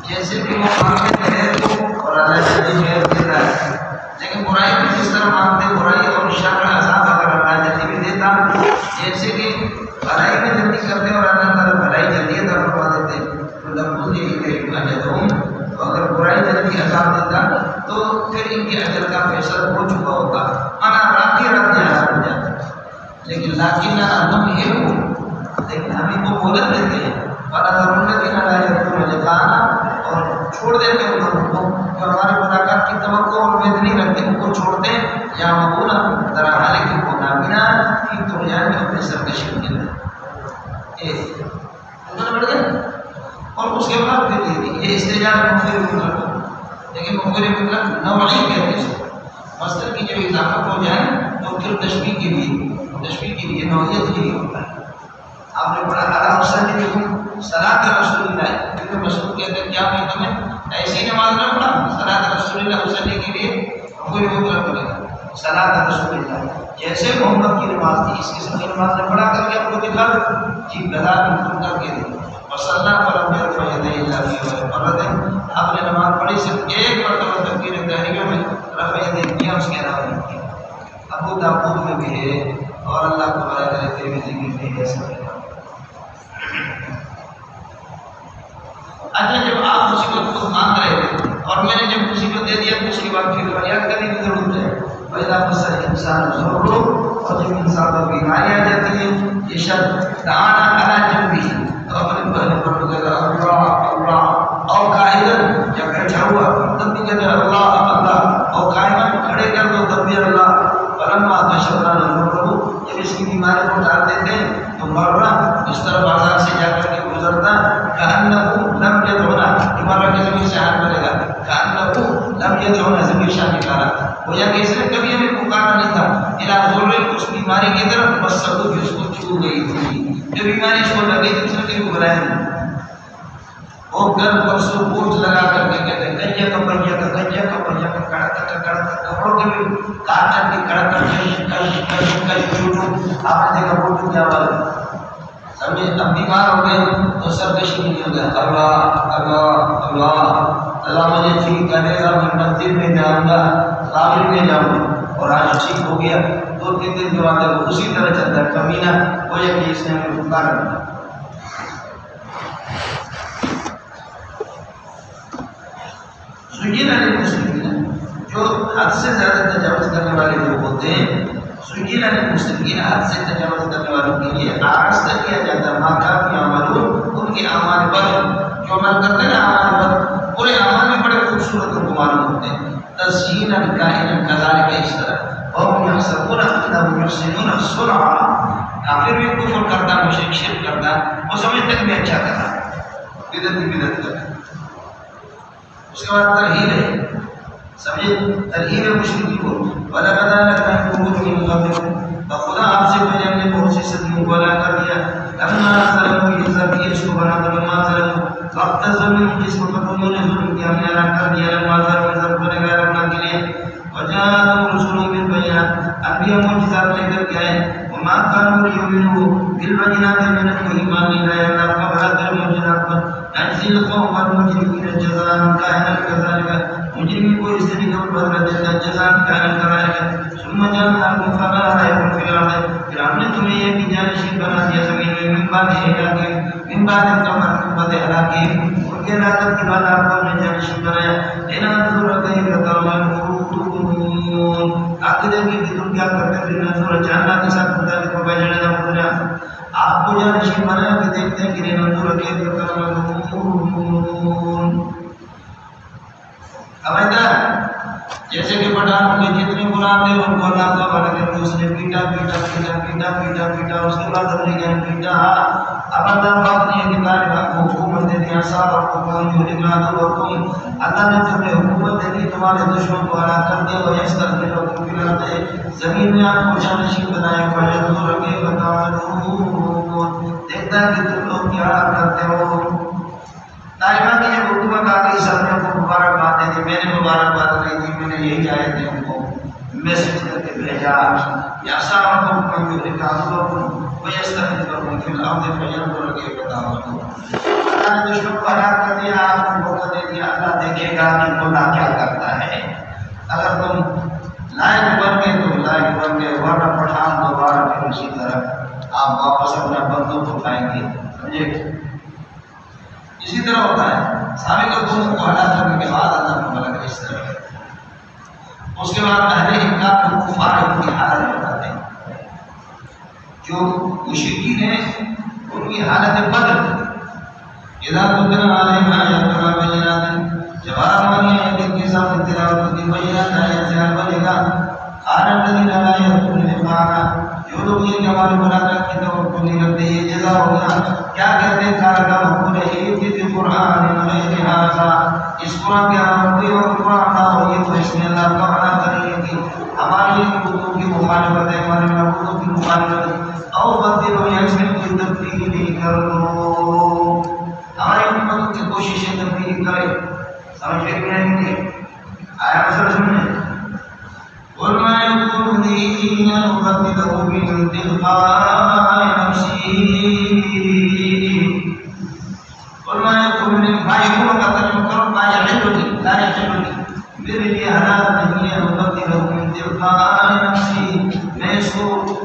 جیسے کہ وہ مانگتے ہیں اور اللہ جل خیر دے رہا ہے، لیکن برائی بھی جس طرح مانگتے برائی اور شر عذاب اگر اللہ جل بھی دیتا، جیسے کہ بھلائی میں جلدی کرتے اور اللہ تعالیٰ بھلائی جلدی عطا فرما دیتے، تو لمحے اجرہم، اگر برائی جلدی عذاب دیتا تو پھر ان کے اجر کا فیصلہ ہو چکا ہوتا، مانا رات ہی رات میں عذاب ہو جاتا، لیکن لیکن ہمیں وہ مہلت دیتے ہیں اور چھوڑ دیتے ہیں ان لوگوں کو جو ہمارے ملاقات کی توقع اور امید نہیں رکھتے، ان کو چھوڑتے ہیں یا مقولہ ذرا حالے کی کو نابینا کی دنیا میں اپنے سرکشی کے لیے بڑھ گیا اور اس کے بعد پھر یہ استجاب مغفر مطلق، لیکن مغفر مطلق نوعی کہتے ہیں مصدر کی جو اضافت ہو جائے تو پھر تشبیہ کے لیے نوعیت کے لیے ہوتا ہے۔ آپ نے پڑھا علی وسلم صلاۃ رسول اللہ، ابن مسعود کہتے ہیں کیا میں تمہیں ایسی نماز نہ پڑھا صلاۃ رسول اللہ وسلم کے لیے کوئی مطلب بولے گا صلاۃ رسول اللہ جیسے محمد کی نماز تھی، اس قسم کی نماز نے پڑھا کر کے آپ کو دکھا جی بلا بالکل کر کے دے وصلی فلم یرفع یدیہ الا فی مرۃ، آپ نے نماز پڑھی صرف ایک مرتبہ تکبیر تحریمہ میں رفع یدیہ کیا، اس کے علاوہ نہیں کیا۔ ابو داؤد میں بھی ہے اور اللہ کو بڑا کرے ترمذی میں بھی ہے۔ اچھا جب آپ مصیبت کو مانگ رہے تھے اور میں نے جب مصیبت دے دیا تو اس کے بعد پھر فریاد کرنے کی ضرورت ہے، وَإِذَا مَسَّ الْإِنسَانَ ضُرٌّ، اور جب انسان کو بیماری آ جاتی ہے یہ شب دعانا علی جنبہ، اپنے پہلے پر کہتا اللہ اللہ، اور قائدن جب بیٹھا ہوا تب بھی کہتا اللہ اللہ، اور قائمن کھڑے کر دو تب بھی اللہ، فلما کشفنا عنہ، جب اس کی بیماری کو ڈال دیتے ہیں تو مرنا اس طرح بازار سے جا کر کے گزرتا کأنہ لم یدعونا، دوبارہ کے زمین سے ہاتھ ملے گا کأنہ لم یدعونا، زمین شاہ نکالا گویا کہ اس نے کبھی ہمیں پکارا نہیں تھا، الہ ضرور اس بیماری کی طرف بس سب اس کو چھو گئی تھی، جو بیماری اس کو لگی تھی اس نے کسی کو بلایا نہیں، وہ گھر پرسوں بوجھ لگا کر کے کہتے ہیں گنجا کا کڑا کپڑوں کے بھی کاٹن کی کڑا آپ نے دیکھا بوجھ کیا بات سمجھے، اب بیمار ہو گئے تو سرکشی نہیں ہو گیا اللہ اللہ اللہ اللہ مجھے ٹھیک کرے گا، میں مسجد میں جاؤں گا قابل میں جاؤں گا، اور آج ٹھیک ہو گیا، 2-3 دن کے بعد اسی طرح چلتا ہے کمینہ ہو یا کہ اس نے ہمیں پکارا۔ سجین علی مسلمین، جو حد سے زیادہ تجاوز کرنے والے لوگ ہوتے ہیں، سجین علی مسلمین حد سے تجاوز کرنے والوں کے لیے آرستہ کیا جاتا ہے ماکان یعملون، ان کے اعمال بد جو عمل کرتے ہیں اعمال بد، پورے اعمال میں بڑے خوبصورت اور معلوم ہوتے ہیں، تزیین کائنا کذالک، اس طرح اور یحسبون انهم یحسنون صنعا، کافر بھی کفر کرتا ہے، مشرک شرک کرتا ہے، وہ سمجھتے ہیں کہ میں اچھا کر رہا ہے، بدعت کر رہا ہے۔ اس کے بعد ترہیب ہے، سمجھے ترہیب ہے مشرکی کو، وَلَقَدْ أَهْلَكْنَا قُرُونًا مِن قَبْلِكُمْ، بخدا آپ سے پہلے ہم نے بہت سی صدیوں کو ہلاک کر دیا، لَمَّا ظَلَمُوا، یہ ذاتی اس کو بنا دو، لَمَّا ظَلَمُوا، وقت ظلم جس وقت انہوں نے ظلم کیا ہم نے ہلاک کر دیا، لَمَّا ظَلَمُوا ظلم بنے گا اللہ کے لیے، وَجَاءَهُمْ رُسُلٌ بِالْبَيِّنَاتِ، انبیاء معجزات لے کر کے آئے، وَمَا كَانُوا لِيُؤْمِنُوا بِالْبَيِّنَاتِ، میں نے کوئی ایمان نہیں لایا اللہ کا برادر معجزات پر، نَجْزِي الْقَوْمَ الْمُجْرِمِينَ جَزَاءً كَانَ كَذَلِكَ، مجرمین کو اس طریقے پر بدلہ دیتا ہے جزاء كَانَ كَذَلِكَ، ثُمَّ جَعَلْنَاكُمْ خَلَائِفَ فِي الْأَرْضِ، پھر ہم نے تمہیں یہ بھی جانشین بنا دیا زمین میں، من بعد ہلاکہم، من بعد ہلاکہم، ان کے ہلاکت کے بعد آپ کو ہم نے جانشین بنایا، لِنَنظُرَ كَيْفَ تَعْمَلُونَ، آگے دیکھیں کہ تم کیا کرتے ہیں، لِنَنظُرَ جاننا کے ساتھ مطابق کو بیجنے دا مطلع، آپ کو جانشین بنایا کہ دیکھتے ہیں کہ لِنَنظُرَ كَيْفَ تَعْمَلُونَ۔ سمجھتا ہے جیسے کہ پٹھانوں کے جتنے غلام تھے ان کو اللہ تعالیٰ نے اس نے پیٹا پیٹا پیٹا پیٹا پیٹا پیٹا، اس کے بعد امریکہ نے پیٹا، اب اللہ بات نہیں ہے کہ طالب آپ کو حکومت دے دیا صاحب آپ کو کون جو لکھنا دو اور تم اللہ نے تمہیں حکومت دے دی، تمہارے دشمن کو ہلاک کر دیا، اور اس طرح کے لوگ پھیلاتے زمین میں آپ کو جانشین بنائے، فَيَنظُرَ كَيْفَ تَعْمَلُونَ، دیکھتا ہے کہ تم لوگ کیا کرتے ہو۔ طالبہ کی جب حکومت آ گئی سب نے کو مبارکباد دے دی، میں نے مبارکباد نہیں دی، میں نے یہی آیت ان کو میسج کر کے بھیجا، یَعْصَاكُمْ مَنْ يُهْلِكَ عَدُوَّكُمْ وَيَسْتَخْلِفَكُمْ فِي الْأَرْضِ فَيَنظُرَ كَيْفَ تَعْمَلُونَ۔ دشمن کو ہلاک کر دیا، آپ کو موقع دے دیا، اللہ دیکھے گا کہ بندہ کیا کرتا ہے۔ اگر تم لائق بن گئے تو لائق بن گئے، ورنہ پٹھان دوبارہ پھر اسی طرح آپ واپس اپنا بندوق اٹھائیں گے، سمجھے؟ اسی طرح ہوتا ہے، سابق قوم کو ہلاک کرنے کے بعد اللہ کو ملک اس طرح اس کے بعد اہل انکار کو کفار کی حالت بتاتے ہیں۔ جو مشرکین ہیں ان کی حالت بدل اذا تتلى عليهم آياتنا بينات، جب ہماری آیتیں کے سامنے تلاوت ہوتی بینات آیات سے بنے گا، قال الذين لا يرجون لقاءنا، جو لوگ یہ کہ ہماری ملاقات کی توقع نہیں رکھتے یہ جزا ہوگا، کیا کہتے ہیں کارگاہ قل ائت بقرآن غیر ھذا، اس قرآن کے علاوہ کوئی اور قرآن نہ ہو، یہ تو اس نے اللہ کا منع کری ہے کہ ہماری کتب کی مخالفت ہے، ہمارے کتب کی مخالفت ہے، او بدلو یا اس میں کوئی تبدیلی کر لو، ہماری امت کی کوششیں تبدیلی کرے، سمجھ میں نہیں ہے آیا مسئلہ سمجھیں؟ قل ما يكون لي أن أبدله من تلقاء نفسي، قل ما يكون لي، ما يكون کا ترجمہ کرو ما يحل لي، لا يحل لي، میرے لیے حلال نہیں ہے أبدله من تلقاء نفسي، میں اس کو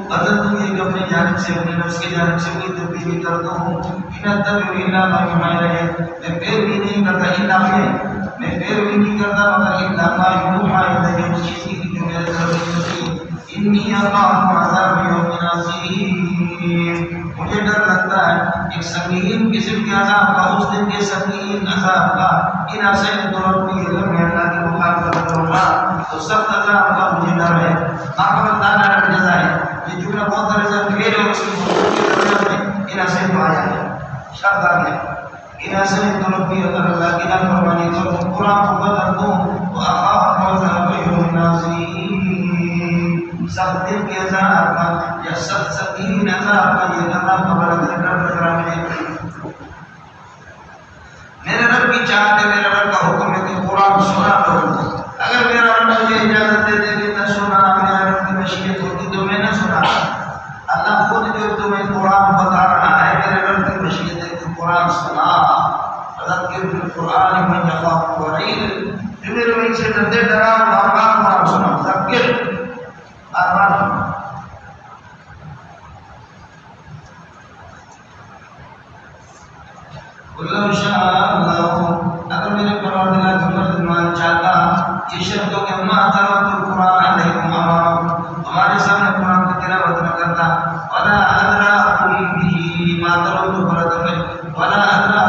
بدل دوں کہ اپنی جانب سے، اپنے نفس کی جانب سے کوئی تبدیلی کر دوں، ان اتبع الا ما يوحى الي، میں پیروی نہیں کرتا الا میں پیروی نہیں کرتا مگر الا ما يوحى الي، اس چیز کی جو میرے طرف سے ہوتی، انی اخاف عذاب یوم عظیم، مجھے ڈر لگتا ہے ایک سنگین قسم کے عذاب کا، اس دن کے سنگین عذاب کا، ان عصیت ربی، اگر میں اللہ کی مخالفت کروں گا تو سخت عذاب کا مجھے ڈر ہے، آخرت دانا ڈر جزا ہے، یہ جملہ بہت درجہ پھیل اور اس کی درجہ میں ان عصیت آیا ہے، شرط آ گیا، ان عصیت ربی، اگر اللہ کی نافرمانی کروں، قرآن کو بدل دوں تو اخاف عذاب یوم عظیم، سخت دن کے عذاب کا یا سخت سنگین عذاب کا یہ اللہ کا بڑا ڈر لگ رہا ہے۔ میرے رب کی چاہت ہے، میرے رب کا حکم ہے کہ قرآن سنا لو، اگر میرا رب مجھے اجازت دے دے کہ نہ سنا، میرے رب کی مشیت ہوتی تو میں نہ سنا، اللہ خود جو تمہیں قرآن بتا رہا ہے، میرے رب کی مشیت ہے کہ قرآن سنا، فذکر بالقرآن من یخاف وعید، جو میرے وعید سے ڈرتے ڈرا بار بار قرآن سنا، ذکر بار بار سنا۔ قل لو شاء اللہ، اگر میرے پروردگار فرمان چاہتا یہ شرط ہو کہ ما تلاوت القرآن علیکم امامکم، ہمارے سامنے قرآن کی تلاوت نہ کرتا، ولا ادراکم به، ما تلوت فرد میں، ولا ادرا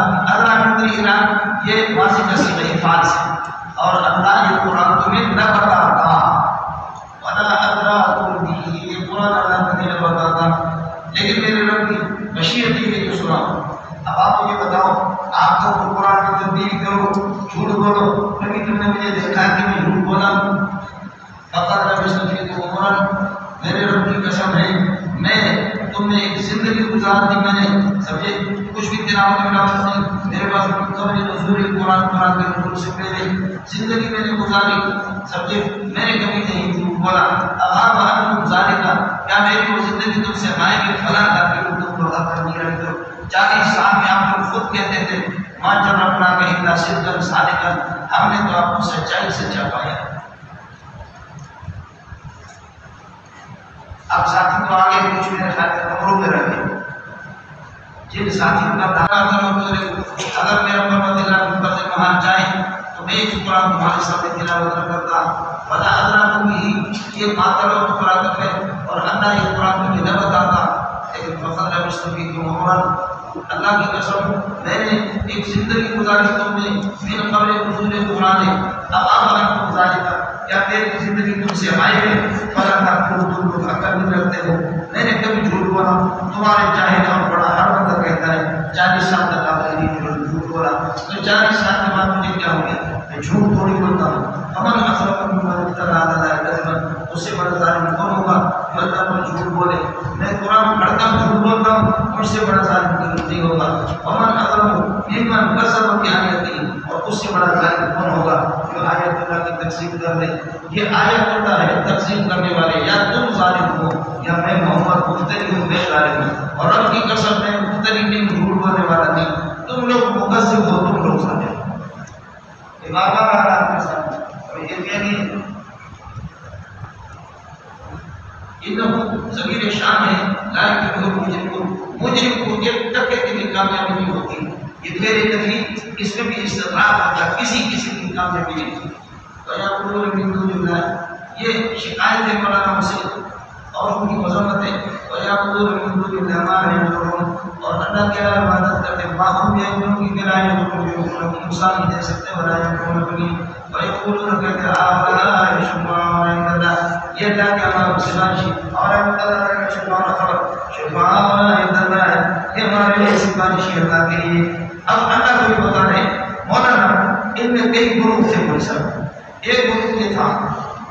من الایران، یہ واضح نصیب افعال سے، اور اللہ یہ قرآن تمہیں نہ بتاتا، ولا ادراکم به، یہ قرآن اللہ تمہیں نہ بتاتا، لیکن میرے رب کی مشیت یہ ہے کہ سناؤ۔ اب آپ مجھے بتاؤ، آپ تو قرآن کی تبدیل کرو، جھوٹ بولو، کبھی تم نے مجھے دیکھا کہ میں جھوٹ بولا ہوں؟ فقط لبثت فیکم عمرا، میرے رب کی قسم ہے میں تم نے ایک زندگی گزار دی، میں نے سمجھے کچھ بھی تلاوت میں نام نہیں، میرے پاس قبل نزول قرآن کے نزول سے پہلے زندگی میں نے گزاری، سمجھے میں نے کبھی نہیں جھوٹ بولا۔ اغاب عنکم ذالک، کیا میری وہ زندگی تم سے غائب ہے؟ فلا تاکلوا، تم کو کر نہیں رکھتے ہو۔ 40 سال میں آپ لوگ خود کہتے تھے ماں جربنا کہ الا صدقا صادقا، ہم نے تو آپ کو سچائی سچا پایا۔ اب ساتھی تو آگے کچھ میرے خیال میں کمروں میں رہ گئے، جن ساتھیوں کا دعویٰ کرو اگر میرا پروردگار منتظر وہاں جائے تو میں اس قرآن تمہارے سامنے تلاوت نہ کرتا، ولا ادراکم به، یہ ماتلو قرآن ہے اور اللہ یہ قرآن تمہیں نہ بتاتا، لیکن فقط لبثت فیکم عمرا، اللہ کی قسم میں نے ایک زندگی گزاری تم نے من قبل نزول قرآن، اب آپ عنکم ذالک، کیا میری زندگی تم سے غائب ہے؟ فلا تاکلوا، تم لوگ عقل نہیں رکھتے ہو، میں نے کبھی جھوٹ بولا؟ تمہارے جاہل اور بڑا ہر بندہ کہتا ہے 40 سال تک آپ نے جھوٹ بولا، تو 40 سال کے بعد مجھے کیا ہو گیا؟ میں جھوٹ تھوڑی بولتا ہوں۔ فمن اظلم ممن افترى على الله كذبا، اس سے بڑا ظالم کون ہوگا جو اللہ پر جھوٹ بولے؟ میں قرآن پڑھتا ہوں، جھوٹ بولتا ہوں، مجھ سے بڑا ظالم نہیں ہوگا۔ ومن اظلم ممن كذب بآياته، اور اس سے بڑا ظالم کون ہوگا جو آیت اللہ کی تقسیم کر دیں. یہ آیت اللہ ہے تقسیم کرنے والے. یا تم ظالم ہو یا میں محمد مفتری ہوں، میں ظالم ہوں. اور رب کی قسم میں مفتری نہیں، جھوٹ بولنے والا نہیں. تم لوگ مکذب ہو، تم لوگ ظالم ہو. یہ بار بار آ رہا ہے کے سامنے. اور یہ یعنی انہوں ضمیر شان ہے لا یفلح المجرمون. مجرم کو ایک ٹکے کی بھی کامیابی نہیں ہوتی. یہ میرے نبی اس میں بھی استدراک ہوتا، کسی کی کامیابی نہیں ہوتی. وَيَقُولُونَ مِن دُونِ اللَّهِ، یہ شکایت ہے مولانا حسین اور ان کی مذمت ہے. وَيَقُولُونَ مِن دُونِ اللَّهِ مَا لَا يَعْلَمُونَ، اور اللہ کے علاوہ عبادت کرتے ہیں باہم یا ان کی گرائے ان مثال نہیں دے سکتے. وَلَا يَقُولُونَ بِهِ وَيَقُولُونَ کہتے آبَاءُ شُفَعَاءُ عِندَ اللَّهِ، یہ اللہ کے علاوہ سفارشی اور اللہ کا شفاعت خبر شفاعاء عند اللہ، یہ ہمارے لیے سفارشی اللہ کے لیے. اب اللہ کو بھی بتا رہے مولانا ان میں کئی گروہ تھے. کوئی سب ایک گروہ یہ تھا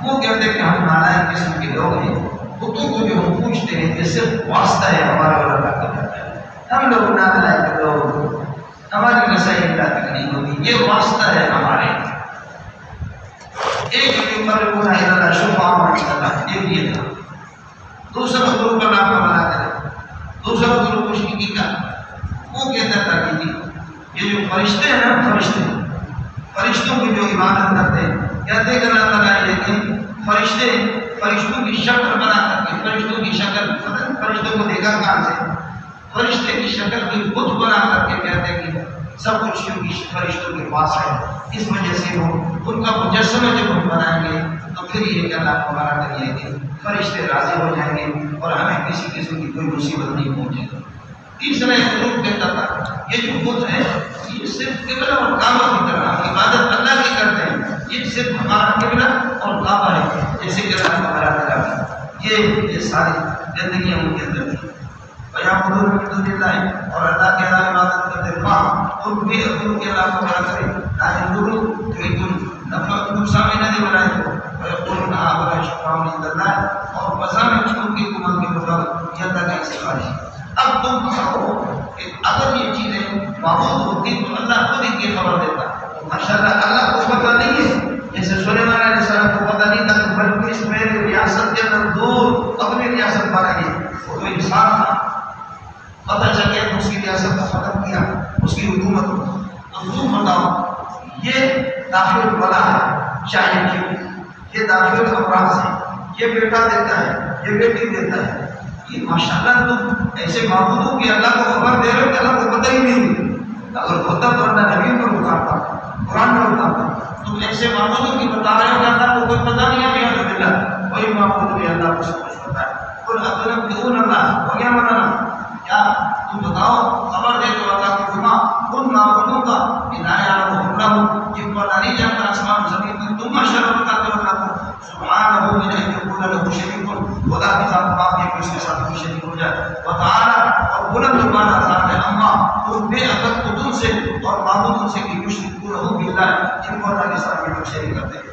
وہ کہتے کہ ہم نالائق قسم کے لوگ ہیں، خطوں کو جو ہم پوچھتے ہیں یہ صرف واسطہ ہے ہمارا اور اللہ کا کرتا ہے. ہم لوگ نالائق لوگ، ہماری مسائل اللہ تک نہیں ہوتی، یہ واسطہ ہے ہمارے. ایک جو قربون ہے اللہ شفاعہ اللہ، ایک یہ تھا. دوسرا گروہ کا نام بنا کرے، دوسرا گروہ مشرکی کا وہ کہتا تھا کہ یہ جو فرشتے ہیں نا، فرشتوں کی جو عبادت کرتے ہیں، کہتے کہ اللہ تعالیٰ لیکن فرشتوں کی شکل بنا کر کے، فرشتوں کی شکل فرشتوں کو دیکھا کہاں سے، فرشتے کی شکل کی بت بنا کر کے کہتے کہ سب کچھ فرشتوں کے پاس ہے. اس وجہ سے وہ ان کا مجسمہ جب ہم بنائیں گے تو پھر یہ کہ اللہ کو ہمارا کر لیں گے، فرشتے راضی ہو جائیں گے اور ہمیں کسی قسم کی کوئی مصیبت نہیں پہنچے گی. تیسرا ایک گروپ کہتا تھا یہ جو بت ہے یہ صرف قبلہ اور کعبہ کی طرح ہم عبادت اللہ کی کرتے ہیں، یہ صرف ہمارا قبلہ اور کعبہ ہے، جیسے کہ اللہ ہمارا طرف یہ ساری زندگیاں ان کے اندر تھی. وَيَعْبُدُونَ مِن دُونِ اللَّهِ، اور اللہ کے علاوہ عبادت کرتے ہیں ان بھی ان کے اللہ کو بڑا کرے لا يَنظُرُونَ تُرِيدُونَ نفع نقصان میں نہیں بنائے تو وَيَقُولُونَ هَٰؤُلَاءِ شُفَعَاؤُنَا عِندَ اللَّهِ، اور بسا میں چھوٹ کی کمال کے مطابق یہ اللہ کا سفارش. اب تم کہو کہ اگر یہ چیزیں معبود ہوتی تو اللہ خود ہی کی خبر دیتا. ماشاءاللہ اللہ کو پتہ نہیں ہے، جیسے سلیمان علیہ السلام کو پتہ نہیں تھا کہ بلکہ اس میں ریاست کے اندر دور اپنی ریاست بنائے گی. وہ تو انسان تھا، پتہ چل گیا تو اس کی ریاست کو ختم کیا، اس کی حکومت کو. تو تم بتاؤ یہ داخل بلا ہے چاہیے کیوں، یہ داخل امراض ہے، یہ بیٹا دیتا ہے، یہ بیٹی دیتا ہے. یہ ماشاءاللہ تم ایسے معبود ہو کہ اللہ کو خبر دے رہے ہو کہ اللہ کو پتہ ہی نہیں. اگر ہوتا تو اللہ نبی پر اتارتا، قرآن میں اتارتا. تم ایسے معبود ہو کہ بتا رہے ہو کہ اللہ کو کوئی پتہ نہیں ہے. الحمد للہ وہی معبود بھی اللہ کو سب کچھ پتہ ہے. قل اتنبئون اللہ ہو گیا مطلب کیا تم بتاؤ خبر دے تو اللہ کو فرما ان معبودوں کا لا یعلمہ اللہ، جن کو نہیں جانتا آسمان زمین میں، تم ماشاءاللہ بتاتے ہو اللہ کو. سبحانہ من ان یکون لہ شریک، خدا کی ذات پاک ہے کہ اس کے ساتھ کوئی شریک ہو جائے. وتعالی، اور بلند مانا ذات ہے اما تم بے عقل خودوں سے اور معبودوں سے کہ یشرکون باللہ، جن کو اللہ کے ساتھ بھی شریک کرتے ہیں.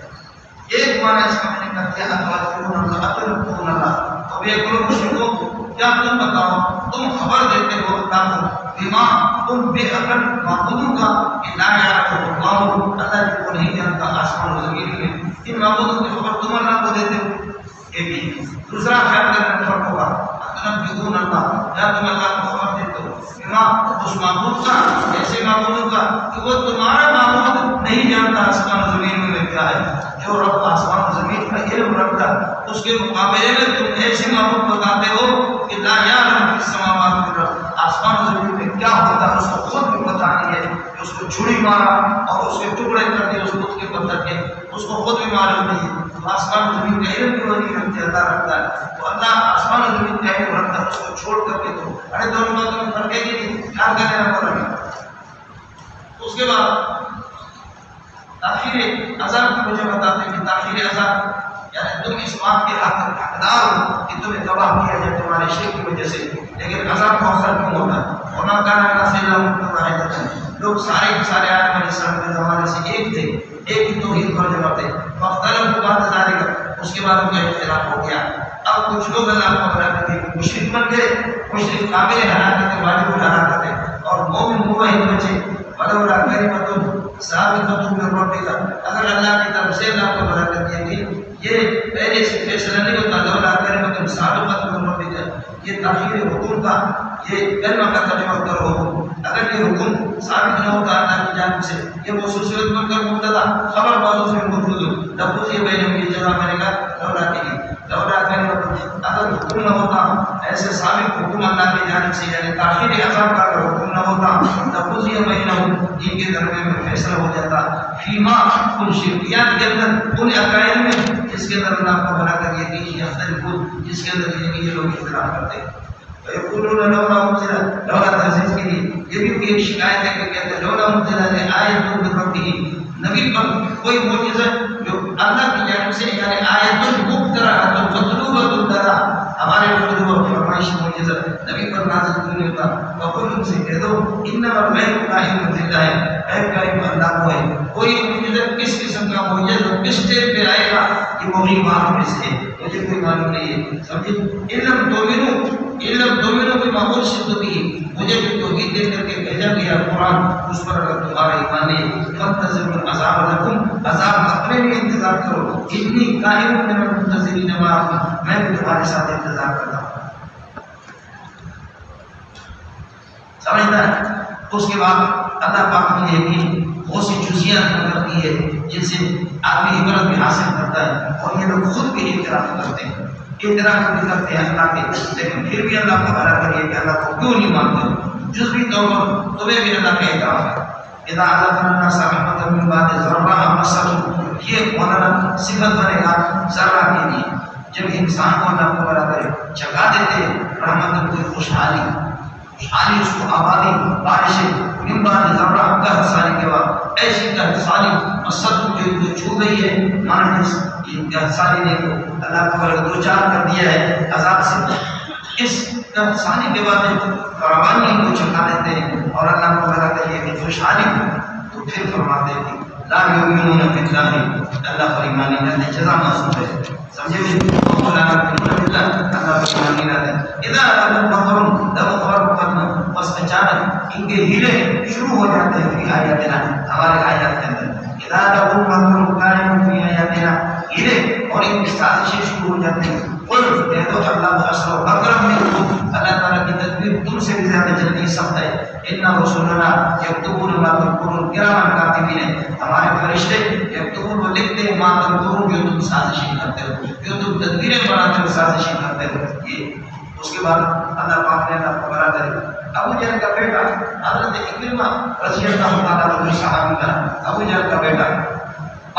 ایک معنی اس کا میں نے کہا کہ اترکون اللہ، اور ایک لوگ مشرکوں کو کیا تم بتاؤ تم خبر دیتے ہو اللہ کو بما تم بے عقل معبودوں کا کہ لا یعلمہ اللہ، اللہ کو نہیں جانتا آسمان و زمین میں. ان معبودوں کی خبر تم اللہ کو دیتے ہو. یہ بھی دوسرا خیال کرنے فرق ہوگا. اتنبئون اللہ، یا تم اللہ کو خبر دیتے ہو بما اس معبود کا، ایسے معبودوں کا کہ وہ تمہارا معبود نہیں جانتا آسمان و زمین میں کیا ہے. جو رب آسمان و زمین کا علم رکھتا اس کے مقابلے میں تم ایسے معبود بتاتے ہو کہ لا یعلم فی السماوات والارض، آسمان و زمین میں کیا ہوتا ہے اس کو خود بھی پتہ نہیں ہے. اس کو چھری مارا اور اس کے ٹکڑے کر دیے اس بت کے پتھر کے، اس کو خود بھی معلوم نہیں ہے. آسمان و زمین کا علم کیوں نہیں رکھتے؟ اللہ رکھتا ہے. تو اللہ آسمان و زمین کا علم رکھتا ہے، اس کو چھوڑ کر کے تو ارے دونوں باتوں میں فرق ہے کہ نہیں، خیال کرنے والا نہیں. اس کے بعد تاخیر عذاب کی وجہ بتاتے ہیں کہ تاخیر عذاب یعنی تم اس بات کے حقدار ہو کہ تمہیں تباہ کیا جائے تمہارے شرک کی وجہ سے، لیکن عذاب مؤخر کیوں ہوتا ہے؟ وما كان الناس الا امة واحدة، لوگ سارے آدم علیہ السلام کے زمانے سے ایک تھے، ایک ہی توحید پر جمع تھے. فاختلفوا بعد ذلك، اس کے بعد ان کا اختلاف ہو گیا. اب کچھ لوگ اللہ کو ہلاکت کے مشرک بن گئے، مشرک قابل ہلاکت واجب ہلاکت ہے، اور مومن موحد بچے. ولولا کلمۃ ثابتۃ من ربک، اگر اللہ کی کلمہ کا ترجمہ کرو، اگر یہ حکم ثابت نہ ہوتا اللہ کی جانب سے، یہ موصول صورت بن کر مبتدا خبر معذوف میں موجود ہو، لفظ یہ بینہم کی جگہ میں نے کہا لولا کے لیے، لولا کلمہ، اگر حکم نہ ہوتا ایسے ثابت حکم اللہ کی جانب سے، یعنی تاخیر عذاب کا اگر حکم نہ ہوتا لفظ یہ بینہم ان کے درمیان میں فیصلہ ہو جاتا فیما ان شرکیات کے اندر، ان عقائد میں جس کے اندر اللہ کو بنا کر یہ کہ جس کے اندر یہ لوگ اختلاف کرتے ہیں۔ فیقولون لولا انزل، لولا تعزیز کے لیے یہ بھی ایک شکایت ہے کہ کہتے ہیں لولا انزل آیت من ربہ، نبی پر کوئی معجزہ جو اللہ کی جانب سے، یعنی آیت مبترعۃ مطلوبۃ لنا، ہمارے مطلوب اور فرمائش معجزہ نبی پر نازل کیوں نہیں ہوتا؟ وقل ان سے کہہ دو انما الغیب قائم للہ، غیب کا علم اللہ کو ہے، کوئی معجزہ کس قسم کا معجزہ کس اسٹیج پہ آئے گا یہ مغیبات میں سے ہے، مجھے کوئی معلوم نہیں ہے، سمجھے؟ علم دومینوں کی معمول صدقی، مجھے جو توحید دے کر کے بھیجا گیا قرآن، اس پر اگر تمہارا ایمان ہے فانتظروا العذاب لکم، عذاب اپنے لیے انتظار کرو، انی قائم من المنتظرین معکم، میں بھی تمہارے ساتھ انتظار کرتا ہوں۔ سمجھتا ہے؟ اس کے بعد اللہ پاک نے یہ بھی بہت سی جزیات نقل کی ہے جن سے آدمی عبرت بھی حاصل کرتا ہے، اور یہ لوگ خود بھی اعتراف کرتے ہیں، اعتراف بھی کرتے ہیں اللہ کے، لیکن پھر بھی اللہ کو بھلا کریے کہ اللہ کو کیوں نہیں مانتے؟ جزوی طور پر تمہیں بھی اللہ کا اعتراف ہے۔ اذا اذقنا الناس رحمۃ من بعد ضراء مسهم، یہ مولانا صفت بنے گا ذرہ کے لیے، جب انسان کو اللہ کو بھلا کرے جگا دیتے رحمت کوئی خوشحالی اس کو آبادی بارشیں من بعد ضراء قحط سالی کے بعد، ایسی قحط سالی مسد جو چھو گئی ہے، مانا قحط سالی نے کو اللہ کو دو چار کر دیا ہے عذاب سے، اس قحط سالی کے بعد فراوانی کو چکا دیتے ہیں اور اللہ کو بھلا کریے کہ خوشحالی ہو، تو پھر فرماتے ہیں لا یؤمنون باللہ، اللہ پر ایمان نہیں لاتے، جزا محسوب ہے، سمجھے بھی؟ اللہ پر ایمان نہیں لاتے۔ اذا اذن مطر لو خبر ختم، بس اچانک ان کے ہیلے شروع ہو جاتے ہیں فی آیاتنا، ہمارے آیات کے اندر، اذا لهم مطر قائم فی آیاتنا، ہیلے اور ان کی سازشیں شروع ہو جاتی ہیں، قل کہہ دو اللہ اسرع اکرم منکم، اللہ تعالیٰ کی تدبیر تم سے بھی زیادہ جلدی سخت ہے، ان رسولنا یکتبون ما تمکرون کراما کاتبین، ہمارے فرشتے یکتبون وہ لکھتے ہیں ما تمکرون، جو تم سازشیں کرتے ہو، جو تم تدبیریں بناتے ہو، سازشیں کرتے ہو۔ یہ اس کے بعد اللہ پاک نے اللہ کو بڑا کرے، ابو جہل کا بیٹا حضرت اکرمہ رضی اللہ تعالیٰ عنہ صحابی کا، ابو جہل کا بیٹا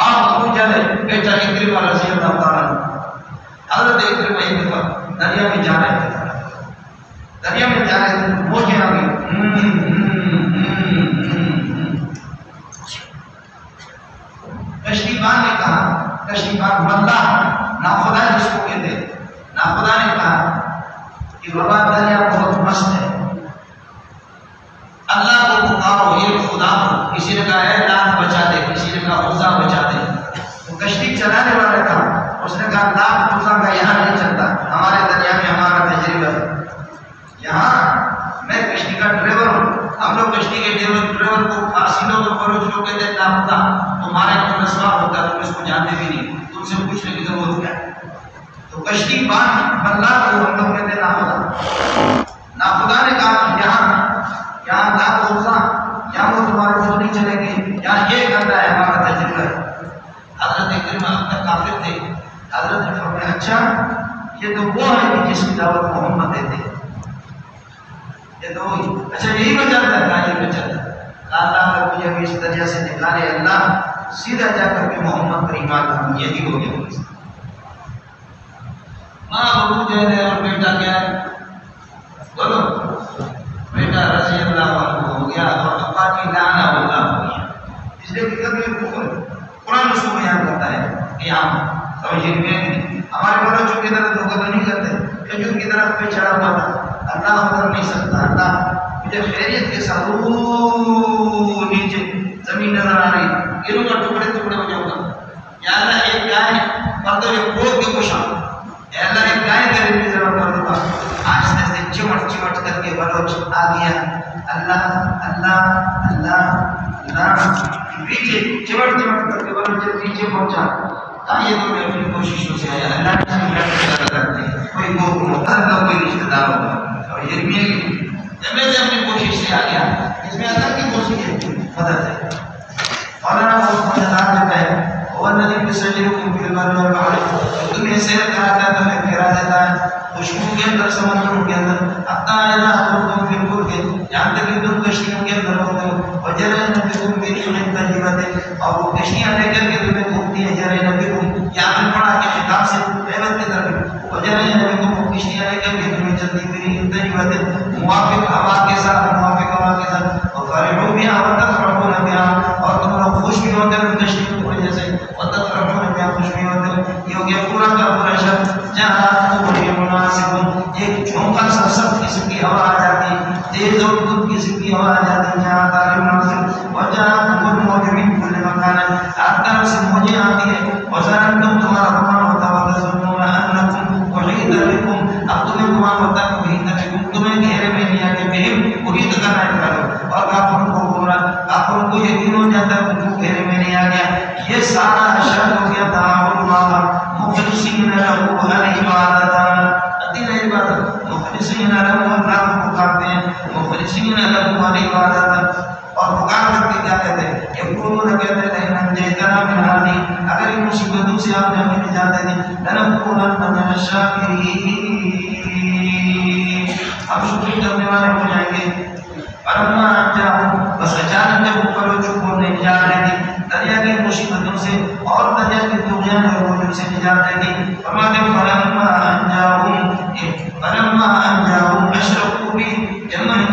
ابو جہل بیٹا اکرمہ رضی اللہ تعالیٰ عنہ، حضرت اکرمہ ایک دفعہ دریا میں جا رہے تھے، موجیں آ گئی، کشتی بان نے کہا، کشتی بان ملا ناخدا جس کو کہتے ہیں، ناخدا نے کہا کہ بابا دریا بہت مست ہے، اللہ کو پکارو، یہ خدا ہو، کسی نے کہا ہے لات بچا دے، کسی نے کہا عزا بچا دے، وہ کشتی چلانے والا تھا، اس نے کہا لات عزا کا یہاں نہیں چلتا، ہمارے دریا میں ہمارا تجربہ ہے، یہاں میں کشتی کا ڈرائیور ہوں، ہم لوگ کشتی کے ڈرائیور کو فارسی لوگ اور فروج لوگ کہتے ہیں ناخدا، تمہارے کو نسبہ ہوتا ہے، تم اس کو جانتے بھی نہیں، تم سے پوچھنے کی ضرورت کیا ہے؟ تو کشتی بان ملا کو ہم لوگ کہتے ہیں ناخدا، ناخدا نے کہا یہاں لات عزا، یہاں وہ تمہارے کو نہیں چلے گی، یہاں یہ کرتا ہے ہمارا تجربہ ہے۔ حضرت اکرمہ اب تک کافر تھے، حضرت نے فرمایا اچھا یہ تو وہ ہے جس کی دعوت محمد دیتے ہیں، یہ تو اچھا یہی وجہ ہے، کہا یہ وجہ ہے، اللہ اگر مجھے بھی اس دریا سے نکالے اللہ، سیدھا جا کر کے محمد پر ایمان لاؤں، یہی ہو گیا۔ ماں ابو جہل اور بیٹا کیا ہے؟ بولو، بیٹا رضی اللہ عنہ ہو گیا اور ابا کی لعنہ اللہ ہو گیا، اس لیے کہ کبھی قرآن اس کو بیان کرتا ہے کہ ہم سمجھیں گے ہمارے بڑوں چونکہ طرح دھوکہ تو نہیں کرتے، کھجور کی طرف پہ چڑھا ہوا تھا، اللہ اتر نہیں سکتا، اللہ مجھے خیریت کے ساتھ نیچے زمین نظر آ رہی، گروں کا ٹکڑے ٹکڑے ہو جاؤں گا، یا اللہ ایک گائے مردوں نے کھود کے پوچھا، یا اللہ ایک گائے کا ریلی ضرور کر دوں گا، آہستہ سے چمٹ چمٹ کر کے بلوچ آ گیا، اللہ اللہ اللہ اللہ، پیچھے چمٹ چمٹ کر کے بلوچ جب پیچھے پہنچا، یہ تو میں اپنی کوششوں سے آیا، اللہ کی کوئی رشتہ دار ہوگا، اور یہ میں نے اپنی کوشش سے آ گیا، اس میں اللہ کی کوشش ہے، مدد ہے۔ مولانا بہت مزیدار جگہ ہے، وہ ندی بسجرکم فی البر والبحر، تمہیں سیر کراتا ہے، تمہیں پھیرا دیتا ہے خوشبو کے اندر، سمندروں کے اندر، حتی اذا حضرتم فی الفلک، یہاں تک کہ تم کشتیوں کے اندر ہوتے ہو، وجرین بکم بريح طیبۃ، اور وہ کشتیاں لے کر کے تمہیں گھومتی ہیں، جرین بکم، یہاں پہ پڑھا کہ خطاب سے عبادت کی طرف، وجرین بکم، کشتیاں لے کر کے تمہیں چلتی بريح طیبۃ، موافق ہوا کے ساتھ، موافق ہوا کے ساتھ، وفرحوا بها وتفرحون بها، اور تم لوگ خوش بھی ہوتے ہیں کشتیوں کی وجہ سے، وتفرحون بها، خوش بھی ہوتے ہیں، یہ ہو گیا پورا کا پورا شب، جہاں مناسب ایک جھونکا سب قسم کی ہوا آ جاتی ہے، تیز اور دھوپ قسم کی ہوا آ جاتی ہے، جہاں تعلیم مناسب، اور جہاں تم موجود کل مکان، ہر طرف سے موجیں آتی ہے، وزن تم تمہارا گمان ہوتا ہے، وتظنون انکم احیط بکم، اب تمہیں گمان ہوتا ہے احیط بکم، تمہیں گھیرے میں لیا کہ بہم احیط کرنا ہے، اور کافروں کو گمراہ، کافروں کو یقین ہو جاتا ہے ان کو گھیرے میں نہیں آ گیا، یہ سارا شرط ہو گیا دعوا اللہ مخلصین لہ العبادۃ، عبادت مخلصین لہ، اللہ کو پکارتے ہیں، مخلصین لہ العبادۃ، اور پکار کر کے کیا کہتے ہیں، یقولون کہتے ہیں لئن انجیتنا من هذه، اگر ان مصیبتوں سے آپ نے ہمیں نجات دے دی، لنکونن من الشاکرین، ہم شکر کرنے والے ہو جائیں گے۔ فلما انجاہم، بس اچانک جب اوپر ہو چکو نے نجات دے دی دریا کی مصیبتوں سے اور دریا کی طغیان اور موجود سے نجات دے دی، فرماتے ہیں فلما انجاہم اشرکوا بھی، جب اللہ نے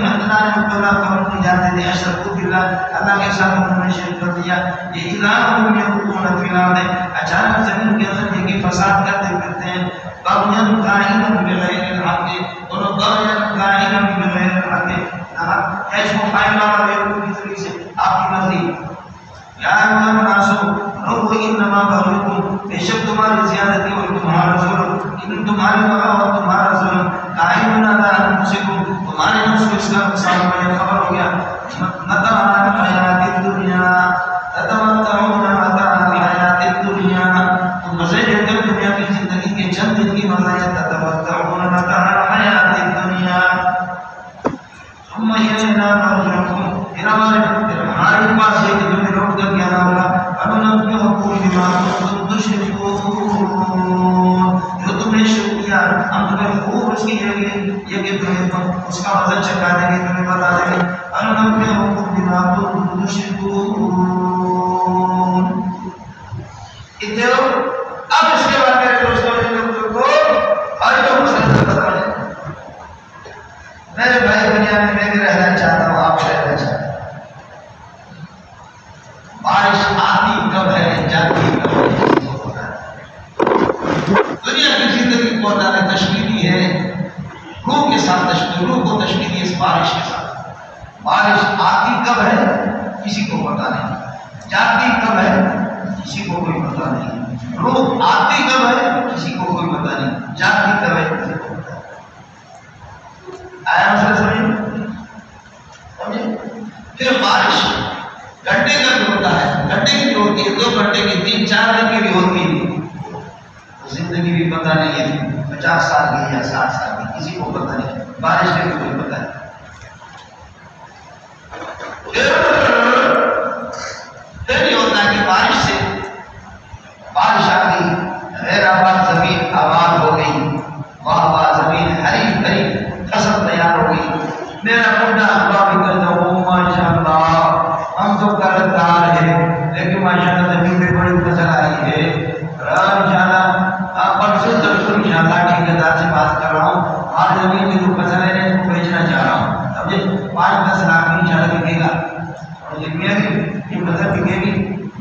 مبتلا پر نجات دے دی، اشرکوا باللہ، اللہ کے ساتھ انہوں نے شرک کر دیا، یہ الہم یکون فی الارض، اچانک زمین کے اندر یہ کہ فساد کرتے پھرتے ہیں، بغیاً قائلا بغیر الحق، اور بغیاً قائلا بغیر الحق، ایش و فائل والا بیرون کی طریقے سے آپ کی مرضی، یا ایوہ الناسو رب انما بغیکم، بے شک تمہاری زیادتی اور تمہارا ظلم، ان تمہاری بغاوت تمہارا ظلم، قائمون علی انفسکم، تمہارے نفس کو اس کا نقصان میں خبر ہو گیا، متاع الحیات الدنیا، تتمتعون متاع الحیات الدنیا، تم مزے لیتے ہو دنیا کی زندگی کے چند دن کی مزے، تتمتعون متاع الحیات الدنیا، ثم الینا مرجعکم، پھر ہمارے پاس یہ کہ تمہیں لوٹ کر کیا ہوگا، فننبئکم بما کنتم تشرکون، جو تم نے شرک کیا ہم تمہیں خوب اس کی یہ کہ تمہیں اس کا مزہ چکھا دیں گے، تمہیں بتا دیں گے، فننبئکم بما کنتم تشرکون۔ اتنے اب اس کے بعد میرے دوستوں نے کو اور جو مسئلہ بتا رہے ہیں، میرے بھائی دنیا میں میں بھی رہنا چاہتا ہوں، آپ رہنا چاہتا ہوں، بارش آتی کب ہے جاتی کب ہے، دنیا کی زندگی کو اللہ نے تشبیہ دی ہے روح کے ساتھ، تشبیہ روح کو تشبیہ دی اس بارش کے ساتھ، بارش آتی کب ہے کسی کو پتا نہیں، جاتی کب ہے کسی کو کوئی پتا نہیں، روح آتی کب ہے کسی کو کوئی پتا نہیں، جاتی کب ہے کسی کو پتا نہیں، آیا مسئلہ سمجھ؟ پھر بارش گھنٹے کا بھی ہوتا ہے، گھنٹے کی بھی ہوتی ہے، 2 گھنٹے کی، 3-4 دن کی بھی ہوتی ہے، زندگی بھی پتہ نہیں ہے 50 سال کی یا 60 سال کی، کسی کو پتہ نہیں، بارش کا بھی کوئی پتہ نہیں۔ پھر یہ ہوتا ہے کہ بارش سے بارش آ گئی، غیر آباد زمین آباد ہو گئی، وہاں زمین ہری بھری فصل تیار ہو گئی، میرا بڑا دعا بھی کرتا ہوں ماشاءاللہ ہم تو قرضدار ہیں لیکن ماشاءاللہ زمین پہ بڑی فصل آئی ہے، انشاءاللہ پرسوں ترسوں انشاءاللہ ٹھیکیدار سے بات کر رہا ہوں، آج زمین کی جو فصل ہے اس کو بیچنا چاہ رہا ہوں، اب یہ 5-10 لاکھ میں انشاءاللہ بکے گا، اور یہ فصل بکے گی،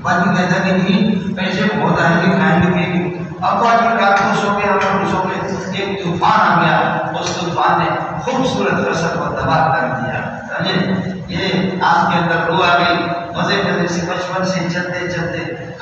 باقی کہتا کہ نہیں پیسے بہت آئیں گے کھائیں گے پیئیں گے، اب باقی کا خوش ہو گیا، خوش ہو گئے، ایک طوفان آ گیا، اس طوفان نے خوبصورت فصل کو تباہ کر دیا، سمجھے؟ یہ آپ کے اندر روح آ گئی، مزے مزے سے بچپن سے چلتے چلتے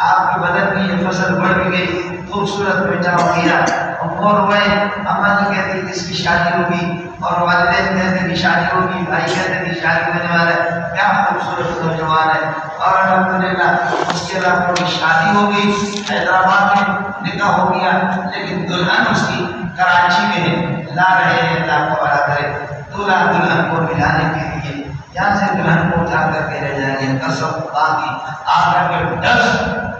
آپ کے بدن میں یہ فصل بڑھ گئی، خوبصورت بیٹا ہو گیا، اور ہوئے اماں جی کہتے ہیں اس کی شادی ہوگی، اور والدین کہتے ہیں کہ شادی ہوگی، بھائی کہتے ہیں کہ شادی ہونے والا ہے، کیا خوبصورت نوجوان ہے، اور الحمدللہ اس کے علاوہ کی شادی ہو گئی، حیدرآباد میں نکاح ہو گیا، لیکن دلہن اس کی کراچی میں ہے، لا رہے ہیں اللہ کو بڑا کرے، دولہا دلہن کو ملانے کے لیے یہاں سے دلہن کو اٹھا کر کے لے جائیں گے، قسم خدا کی آ کر کے ڈس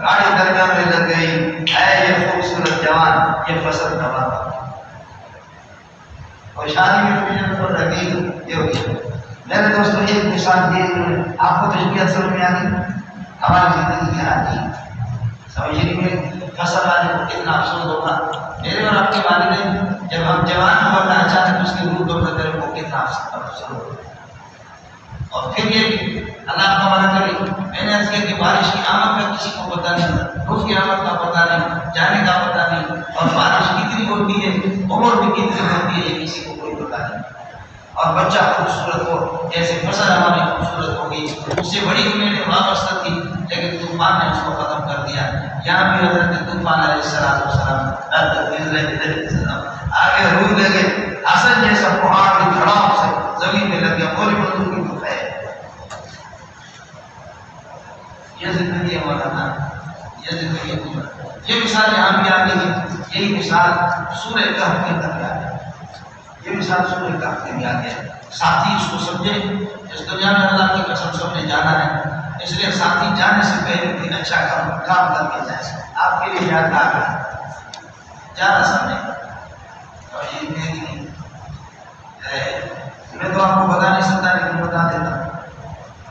گاڑی درگاہ میں لگ گئی، اے یہ خوبصورت جوان یہ فصل دبا اور شادی میں بھی جب رہ گئی یہ ہو گیا۔ میرے دوستوں ایک مثال یہ آپ کو تشبیہ سمجھ میں آ گئی، ہماری زندگی کی آتی سمجھے میں فصل والے کو کتنا افسوس ہوگا۔ میرے اور آپ کے والدین جب ہم جوان ہوا نہ اچانک اس کی روح دور کرے وہ کتنا افسوس ہوگا۔ اور پھر یہ اللہ کا منع کرے، میں نے عرض کیا کہ بارش کی آمد کا کسی کو پتہ نہیں، روز کی آمد کا پتہ نہیں، جانے کا پتہ نہیں، اور بارش کتنی ہوتی ہے، عمر بھی کتنی ہوتی ہے، یہ کسی کو کوئی پتہ نہیں۔ اور بچہ خوبصورت ہو جیسے فصل ہماری خوبصورت ہوگی، اس سے بڑی امیدیں وابستہ تھی لیکن طوفان نے اس کو ختم کر دیا۔ یہاں بھی حضرت طوفان علیہ السلام آگے روح لگے، حسن جیسا پہاڑ بھی دھڑام سے زمین میں لگ گیا، بولی بندوق کی تو ہے۔ یہ زندگی ہے مولانا، یہ زندگی ہے۔ یہ مثال یہاں بھی آ گئی ہے، یہی مثال سورہ کہف کے اندر آ گئی، یہ مثال سورہ کہف کے بھی آ گیا۔ ساتھی اس کو سمجھے، اس دنیا میں اللہ کی قسم سب نے جانا ہے، اس لیے ساتھی جانے سے پہلے بھی اچھا کام کر کے جائے، آپ کے لیے یاد آ گیا جانا سمجھے۔ اور یہ میں تو آپ کو بتا نہیں سکتا لیکن بتا دیتا ہوں،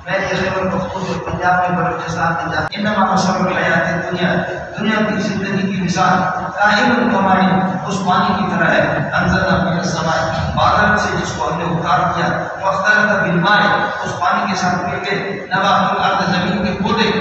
میں یہ خیبر پختونخوا پنجاب میں بلوچستان میں جاتا ہوں۔ انما مثل الحیات دنیا، دنیا کی زندگی کی مثال قائم کمائی اس پانی کی طرح ہے، انزلنا من السماء، بادل سے جس کو ہم نے اتار دیا، واختلط بالماء، اس پانی کے ساتھ مل کے، نبات الارض، زمین کے پودے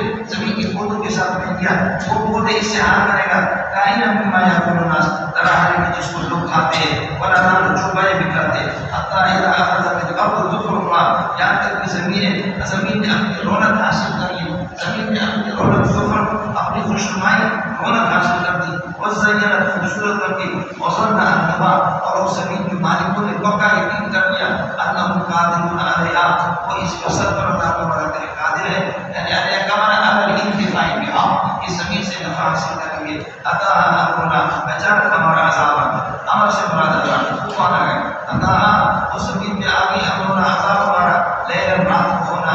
کے ساتھ مل گیا، وہ پودے اس سے حال کرے گا، قائم مما یاکل الناس، طرح ہے جس کو لوگ کھاتے ہیں، ولدان چوبائے بھی کرتے ہیں، حتی اذا اخذت الارض زخرفها، یہاں تک کہ زمین نے اپنی رونق حاصل کر لی، زمین نے اپنی رونق زخرف، اپنی خوشنمائی رونق حاصل کر دی، وزینت خوبصورت کر دی، وظن انہا، اور اس زمین کے مالکوں نے پکا یقین کر لیا، انہم قادرون علیہا، وہ اس فصل پر اللہ تبارک و قادر ہے، یعنی علیہ کمانا عمل انتفاعی بہا، اس زمین سے نفع حاصل کریں گے، اتاہا امرنا، اچانک ہمارا عذاب امر سے مراد اللہ طوفان آ گئے، اتاہا اس زمین پہ آ گئی امرنا عذاب ہمارا، لیل رات ہونا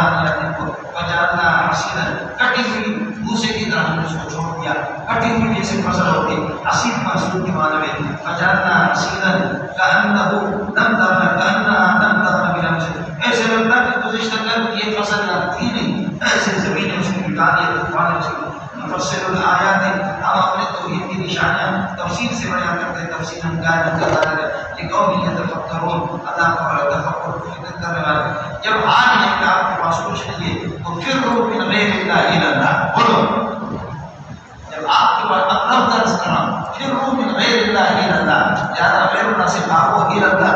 وجعلنا حصیدا، کٹی ہوئی بھوسے کی طرح ہم نے اس کو چھوڑ دیا، کٹی ہوئی جیسے فصل ہوتی، حصید محصول کی معنی میں، وجعلنا حصیدا کأنہ لم تغن بالامس، ایسے لگتا کہ گزشتہ کل یہ فصل نہ تھی نہیں، ایسے زمین نے اس کو مٹا دیا، طوفان نے اس کو مفصل الآیات، ہم اپنے توحید کی نشانیاں تفصیل سے بیان کرتے ہیں، تفصیل ہم قائم کرتا ہے لقوم یتفکرون، اللہ تعالی تفکر فکر کرنے والے۔ جب حال یہ کہ آپ کے پاس کچھ نہیں ہے تو فروا من غیر اللہ الی اللہ، بولو جب آپ کے پاس اقرب درس کرنا، فروا من غیر اللہ الی اللہ، زیادہ غیر اللہ سے بھاگو الی اللہ،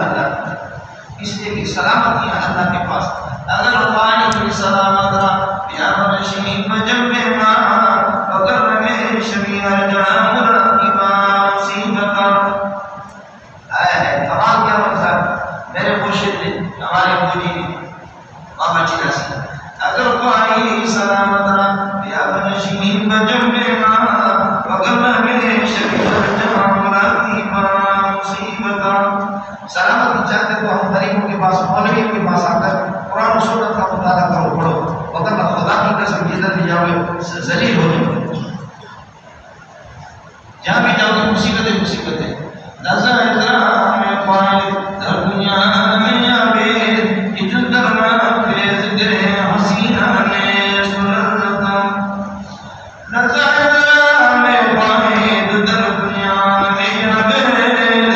اس لیے کہ سلامتی ہے اللہ کے پاس۔ اگر پانی کی سلامت رہا پیام شمین مجمع ماں اگر میں شمین جام رقیبا مصیبتا، کمال کیا مطلب میرے مرشد نے، ہمارے مجھے نے بابا چیزا سی، اگر پانی سلامت رہا پیام شمین مجمع ماں اگر میں شمین جام رقیبا مصیبتا، سلامت چاہتے تو ہم غریبوں کے پاس، مولویوں کے پاس آ کر قرآن و سنت کا مطالعہ کرو، پڑھو، وگرنہ خدا کی قسم جدھر بھی جاؤ گے ذلیل ہو جاؤ، جہاں بھی جاؤ گے مصیبتیں مصیبتیں۔ نظر میں فائد در دنیا میں عبید، اتن درنا فیض دے حسینہ نے سررتا، نظر میں فائد در دنیا میں عبید،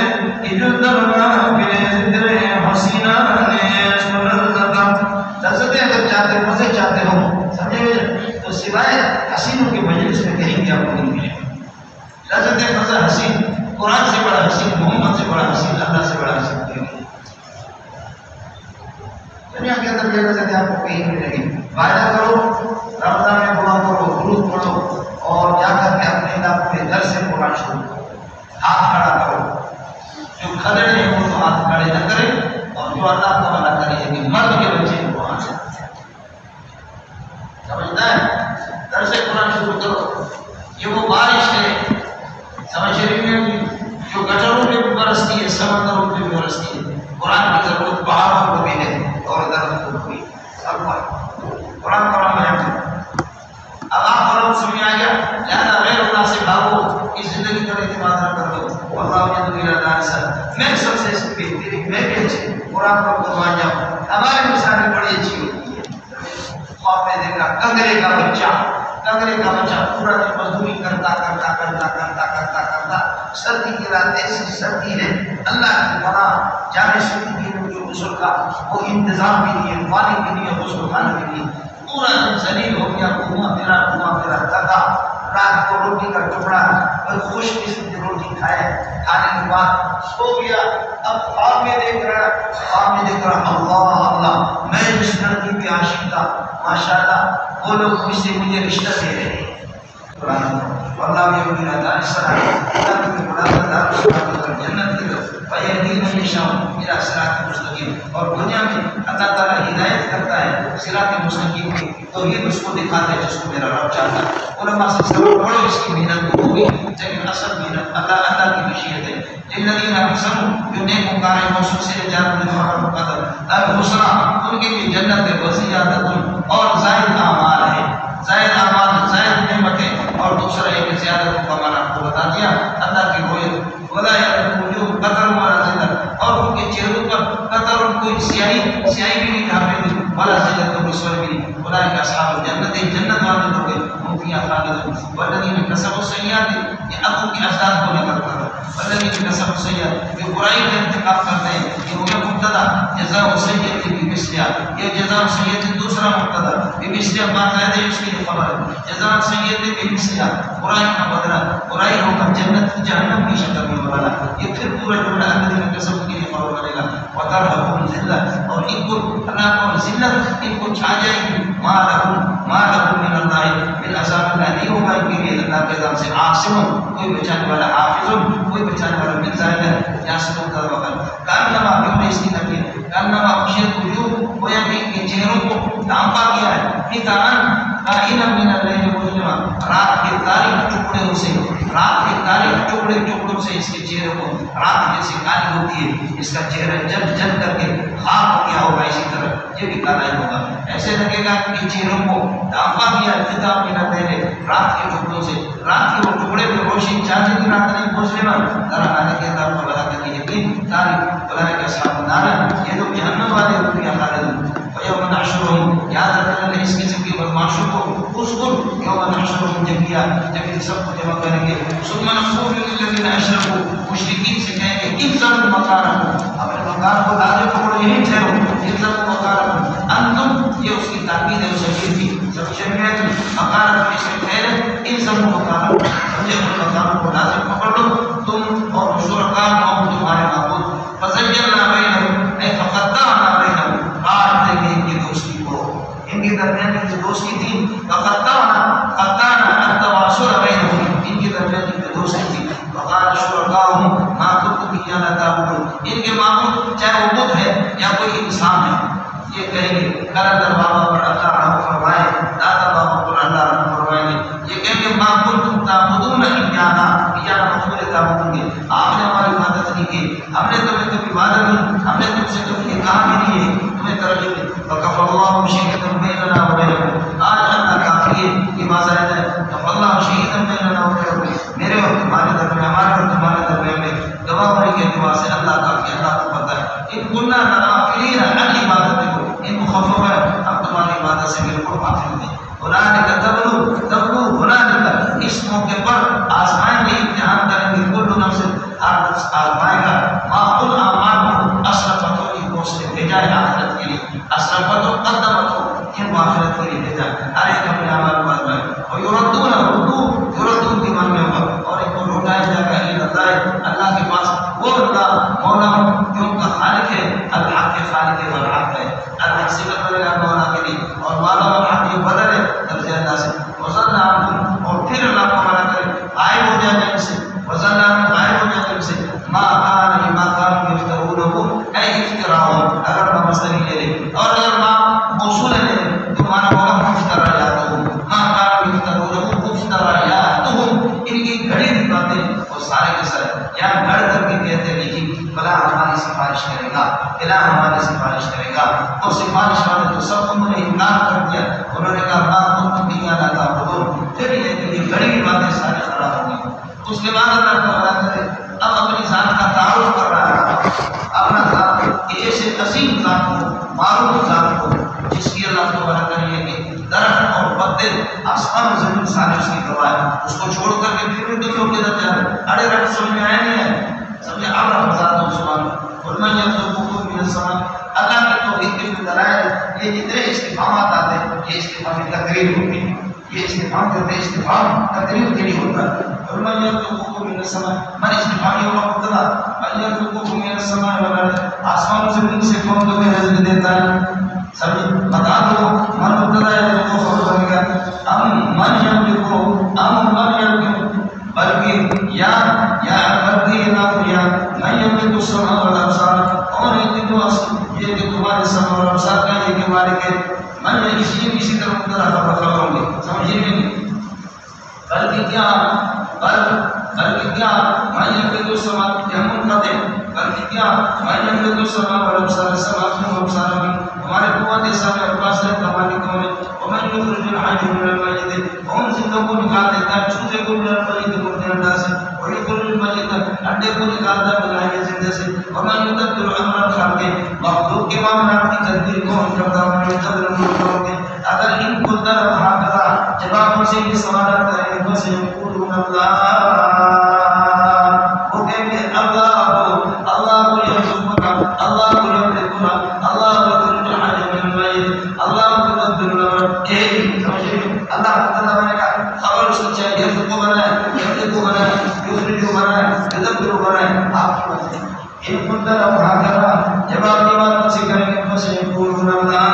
اتن درنا فیض دے حسینہ نے سررتا، لذتیں اگر چاہتے مزے چاہتے ہو سمجھے تو سوائے حسینوں کے مجلس میں کہیں بھی آپ کو نہیں ملے، لذتیں مزہ حسین، قرآن سے بڑا حسین، محمد سے بڑا حسین، اللہ سے بڑا حسین کوئی نہیں۔ دنیا کے اندر یہ لذتیں آپ کو کہیں ملے گی، وعدہ کرو رمضان میں دعا کرو، درود پڑھو، اور جا کر کے اپنے علاقوں میں گھر سے قرآن شروع کرو، ہاتھ کھڑا کرو، جو کھڑے ہیں وہ تو ہاتھ کھڑے نہ کرے، اور جو اللہ کو منع کرے کہ مرد کے بچے کو قرآن سے سمجھتا ہے، گھر سے قرآن شروع کرو، یہ وہ بارش ہے سمجھ رہی ہے جو گٹروں میں بھی برستی ہے، سمندروں میں بھی برستی ہے، قرآن کی ضرورت پہاڑوں میں سب سے بہترین میں بھی اچھی قرآن کو قربان جاؤں. ہماری مثالیں بڑی اچھی ہوتی ہے. خواب میں دیکھ رہا کنگرے کا بچہ پورا دن مزدوری کرتا سردی کی رات ایسی سردی ہے اللہ کی پناہ جانے سردی کی جو غسل کا وہ انتظام بھی نہیں ہے، پانی بھی نہیں ہے، غسل خانے بھی نہیں ہے. پورا دن ذلیل ہو گیا، گھوما پھرا تھکا. رات کو روٹی کا ٹکڑا خوش قسم کی روٹی کھانے کے بعد سو گیا. اب خواب میں دیکھ رہا اللہ میں جس لڑکی پہ عاشق تھا ماشاءاللہ وہ لوگ مجھ سے مجھے رشتہ دے رہے ہیں. اللہ بھی رہتا ہے اس طرح جنت کی طرف میرا صراط مستقیم. اور دنیا میں اللہ تعالیٰ ہدایت کرتا ہے صراط مستقیم کی تو یہ اس کو دکھاتا ہے جس کو میرا رب چاہتا ہے. علماء سے سبق پڑھو، اس کی محنت ہوگی لیکن اصل محنت اللہ کی مشیت ہے. للذین احسنوا جو نیک وکار ہیں موصوف سے جنت مقدر الحسنی ان کے لیے جنت ہے وزیادۃ اور زائد اعمال ہے. زائد نعمتیں اور دوسرا ایک زیادت کا معنی آپ کو بتا دیا اللہ کی رویت ولا وجوہ قطر ولا ذلت اور ان کے چہروں پر قطر کوئی سیاہی بھی نہیں ڈھانپے ہوئی ولا ذلت اور رسول بھی نہیں. اولئک اصحاب الجنت جنت والے لوگ ہیں ہم فیہا خالدون. والذین کسبوا السیئات یہ ابو کی اجداد ہونے کا مطلب ہے. والذین کسبوا السیئات جو برائی کا ارتکاب کرتے ہیں یہ ہو گیا مبتدا جزاء سیئۃ بمثلها. یہ جزاء سیئۃ دوسرا مبتدا بمثلها باقاعدہ اس کی خبر ہے. جزاء سیئۃ بمثلها برائی کا بدلہ برائی ہوگا جنت جہنم کی شکل میں بدلا. یہ پھر پورا جملہ الذین کسبوا کے لیے خبر بنے گا. وترهقهم ذلت اور ان کو اللہ کو ذلت ان کو چھا جائے گی. ما لهم من اللہ من عذاب اللہ نہیں ہوگا ان کے لیے اللہ کے عذاب سے عاصم کوئی بچانے والا، حافظ کوئی بچانے والا. من زائد یا سبب کا وقت کانما کیوں اس کی تقریر کانما اشد وجوہ گویا کہ ان کے چہروں کو ڈھانپا گیا ہے. حتان قائلا من اللیل مظلما رات کے تاریک ٹکڑوں سے اس کے چہرے کو رات جیسے کالی ہوتی ہے اس کا چہرہ جل کر کے خاک ہو گیا ہوگا اسی طرح یہ بھی کالا ہی ہوگا. ایسے لگے گا کہ چہروں کو ڈھانپا گیا خطاب میں نہ پہلے رات کے ٹکڑوں سے. رات کے وہ ٹکڑے میں روشنی چاندنی کی رات نہیں پہنچنے میں ذرا آنے کے اندر کو بلا کر یقین تاریخ بلانے کا اصحاب النار یہ تو جہنم والے ہوتے ہیں خالدون. ویوم نحشرهم یاد رکھنا اس قسم کے بدماشوں کو اس کو یوم نحشرهم جميعا جب ان سب کو جمع کریں گے. ثم نقول للذین اشرکوا مشرکین سے کہیں گے اذهبوا مکانکم اپنے مکان کو لازم پکڑو یہیں ٹھہرو. اذهبوا مکانکم انتم یہ اس کی تاکید ہے شدید کی سب شریعت مکانکم اس میں ٹھہرے. اذهبوا مکانکم اپنے مکان کو لازم پکڑ لو تم اور شرکاء اور تمہارے معبود. فزینا بینہم اے فقطعنا بینہم کاٹ دیں گے ان کی دوستی کو ان کے درمیان کی جو دوستی تھی. فقطعنا التواصل بینہم ان کے درمیان کی جو دوستی تھی. وقال شرکاؤہم ما کنتم ایانا تعبدون ان کے معبود چاہے وہ بت ہے یا کوئی انسان ہے یہ کہیں گے کلندر بابا پر اللہ رحم فرمائے داتا بابا پر اللہ رحم فرمائے گے. یہ کہیں گے ما کنتم تعبدون ایانا مقبول تعبدون گے آپ نے ہماری عبادت نہیں کی ہم نے تمہیں کبھی عبادت نہیں ہم نے تم سے کبھی یہ کہا بھی نہیں ہے تمہیں ترجمہ نہیں. وکفى اللہ شہیدا بیننا وبینکم آج اللہ کافی ہے یہ واضح ہے. وکفى اللہ شہیدا بیننا وبینکم میرے اور تمہارے درمیان ہمارے اور تمہارے درمیان میں گواہ ہونے کے اعتبار سے اللہ کافی اللہ کو پتہ ہے. ان کننا غافلین عن عبادتکم ان مخفف ہے ہم تمہاری عبادت سے بالکل غافل ہیں. ہنالک تبلو ہنالک اس موقع پر آزمائیں گے امتحان کریں گے کل نفس ہر نفس آزمائے گا ما کل اعمال اسرفت ان کو اس نے بھیجا ہے آخرت کے لیے اسرفت قدمت ان کو آخرت کے لیے بھیجا ہر ایک اپنے اعمال کو آزمائے. اور یردون کی من میں ہوگا اور ان کو لوٹایا جائے گا اللہ کے پاس وہ اللہ مولا جو ان کا خالق ہے الحق کے خالق ہے والحق ہے. الحق سے بدلے گا مولا کے لیے اور مولا والحق یہ بدل ہے درجہ اللہ سے. وزن اور پھر اللہ کو منع کرے غائب ہو جائے ان سے وزن غائب ہو جائے ان سے. ما كانوا يفترونه اي افتراء اگر ہم مصدر لے لیں اور اگر ما موصول لے لیں تو معنی ہوگا مفتریاتهم. ما كانوا يفترونه مفتریاتهم ان کی گھڑی ہوئی باتیں وہ سارے کے سارے یا گھڑ کر کے کہتے ہیں لیکن بلا ہماری سفارش کرے گا الہ ہماری سفارش کرے گا. اور سفارش والے تو سب انہوں نے انکار کر دیا انہوں نے کہا ما کنتم ایانا تعبدون. پھر یہ گھڑی ہوئی باتیں سارے خراب ہو گئی. اس کے بعد اللہ تعالیٰ کرے اب اپنی ذات کا تعارف کر رہا ہے، اپنا ذات کہ ایسے عظیم ذات کو، معروف ذات کو، جس کی اللہ تبارک تعالیٰ کہ درخت اور پتے آسمان و زمین سارے اس کی گواہ ہے، اس کو چھوڑ کر کے پھر بھی تو لوگ کدھر جا رہے ہیں؟ اڑے رکھ سمجھ میں آیا نہیں ہے؟ سمجھے اب رب ذات و سبحان اور میں یرزقکم من السماء، اللہ کی توحید کے دلائل یہ جتنے استفہامات آتے ہیں یہ استفہامی تقریر ہوتی ہے، یہ استفہام کرتے ہیں، استفہام تقریر کے لیے ہوتا ہے۔ اور من یرزقکم من السماء، من استفہامی ہوگا مبتدا، من یرزقکم من السماء والارض، آسمان و زمین سے کون تمہیں رزق دیتا ہے؟ سمجھ بتا دو، من مبتدا ہے تو خبر بنے گا، من یملکو، من یملکو، بلکہ یا بلکہ یہ نہ کیا من یملک السماء والابصار، اور یہ کہ تمہارے سماء اور ابصار کا یہ کہ مالک ہے، من اسی طرح مبتدا خبر ہوں گے، سمجھیے نہیں؟ بلکہ کیا من یملک السماء، یہ منقطع، بلکہ کیا من یملک السماء والابصار، سماء و ابصار بھی ہمارے قوت سامنے اور پاس ہے کمانے کو میں، ومن یخرج الحی من المیت، کون زندہ کو نکال دیتا ہے چوزے کو من المیت مردے انڈا سے، اور یخرج المیت انڈے کو نکالتا ہے بلائے زندہ سے، ومن یدبر امر الخلق، مخلوق کے معاملات کی تدبیر کون کرتا ہے؟ ومن یدبر امر الخلق، اگر ان کو طرف ہاکذا جب آپ ان سے یہ سوالات کریں گے بس یقولون اللہ، وہ کہیں گے اللہ کو یرزقنا، اللہ کو یملکنا، اللہ کو یخرج الحی من المیت، اللہ کو یدبر الامر، اللہ تعالیٰ بنے گا خبر اس کو چاہیے، یرزق کو بنائے، یملک کو بنائے، یخرج کو بنائے، یدبر کو بنائے، آپ کی بات ہے۔ ان کو طرف ہاکذا جب آپ کی بات ان سے کریں گے بس یقولون اللہ،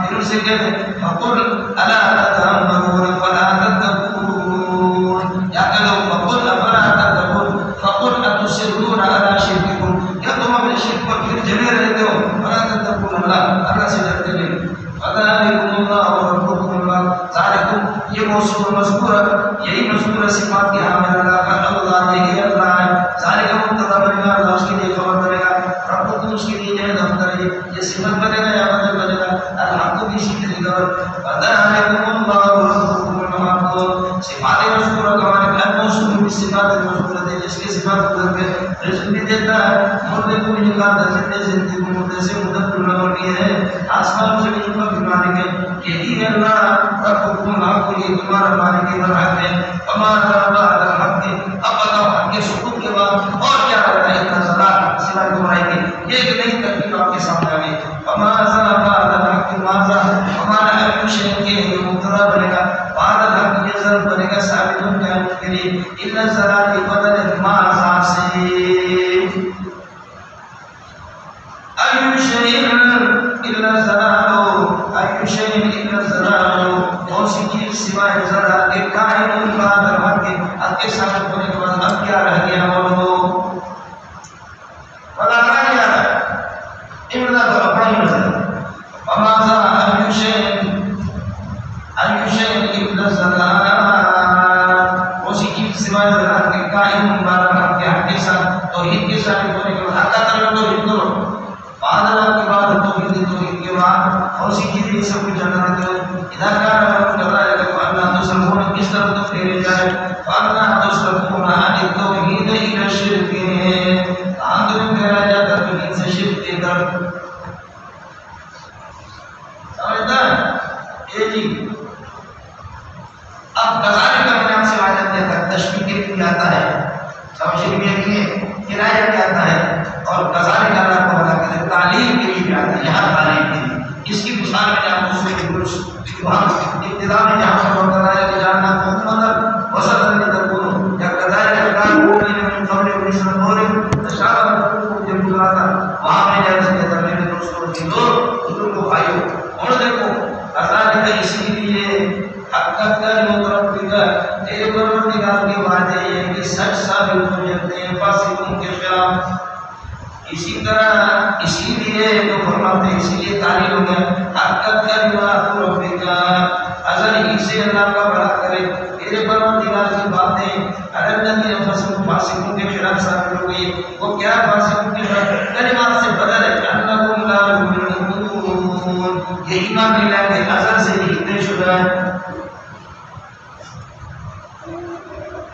پھر اسے کہتے ہیں فقل الا تتأمرون فلا تتقون، یا کہو فقل افلا تتقون، فقل اتصرون على شرککم، کیا تم اپنے شرک پر پھر جمے رہتے ہو؟ فلا تتقون، اللہ سے ڈرتے نہیں۔ فذلکم اللہ ربکم اللہ، ذالکم یہ موصول مذکور، یہی مذکور صفات کی حامل اللہ کا اللہ، یہی اللہ ہے، ذالکم مبتدا بنے گا، اللہ اس کے لیے خبر بنے گا، ربکم اس کے لیے جہد ہم کرے، یہ صفت بنے گا یا بدل بنے گا، الحق بھی اسی طریقہ پر فذلکم اللہ ربکم الحق، صفات مذکورہ کا معنی ہے موصول بھی صفات مذکورہ ہے، جس کے صفات کو پہ رزق بھی دیتا ہے، مردے کو بھی نکالتا ہے، زندے زندگی کو مردے سے مدبر الامر بھی ہے، آسمان سے بھی کا بھی مالک ہے، یہی ہے اللہ ربکم الحق، یہ تمہارا مالک برحق ہے، ہمارا بعد الحق، اب بتاؤ حق کے سکوت کے بعد اور کیا رہتا ہے؟ اتنا ذرا سوائے گمراہی کے یہ ایک نئی ترکیب آپ کے سامنے آ گئی، ہمارا بعد الحق، ہمارا ہر شے کے یہ مبتدا بنے گا، بعد الحق یہ ضرب بنے گا ثابت قیامت کے لیے، ان ذرا کی بدل ماضا سے ایو شیء الا زلالو، ایو شیء الا زلالو، کون سی چیز سوائے زلال کے کائن بعد الحق کے، حق کے ثابت ہونے کے بعد اب کیا رہ گیا؟ وہ بتانا کیا ہے؟ ابن تو اپنا ہی نظر وماذا ایو شیء الا زلال، کون سی چیز سوائے زلال کے کائن بعد الحق کے، حق کے ساتھ توحید کے ثابت ہونے کے بعد حق کا طلب توحید کرو، بعد اللہ کے بعد توحید کے بعد اور اسی چیز یہ سب کچھ جانا دیتے ہو، ادھر کا رب کر رہا ہے کہ اللہ تصرفون کس طرح تو پھیرے جائے، اللہ تصرفون عن توحید الى شرک، آنگل پھیرا جاتا توحید سے شرک کے در، سمجھتا ہے؟ یہ جی اب قضاء کا میں نے آپ سے واجب دیا تھا، تشبیہ کے لیے آتا ہے، سمجھے بھی ہے کہ کنایہ بھی آتا ہے، اور قضاء کا اللہ کو بتا کہ تعلیم کے لیے بھی آتا ہے، یہاں تعلیم کے لیے اس کی مثال میں آپ دوسرے کی درست وہاں ابتدا میں جہاں پر ہوتا ہے کہ جاننا محمد وسط میں تکون یا قضاء کا کام ہونے میں قبل ابن سنور تشابہ جب گزرا تھا وہاں میں جب سے کہتا میرے دوستوں کی دو کو بھائیو، اور دیکھو قضاء کا اسی لیے حقیقت کا رب کا تیرے پروردگار کے وعدے ہیں کہ سچ ثابت ہو جاتے ہیں فاسقوں کے خلاف، اسی طرح اسی لیے تو فرماتے ہیں، اسی لیے تعلیم میں حقیقت کا رب کا اگر اسے اللہ کا بڑا کرے تیرے پروردگار کی باتیں اگر نبی فاسقوں کے خلاف ثابت ہو گئی، وہ کیا فاسقوں کے خلاف کلمات سے بدل ہے، انکم لا یؤمنون، یہ ایمان نہیں لائے ازل سے ہی اتنے شدہ ہے۔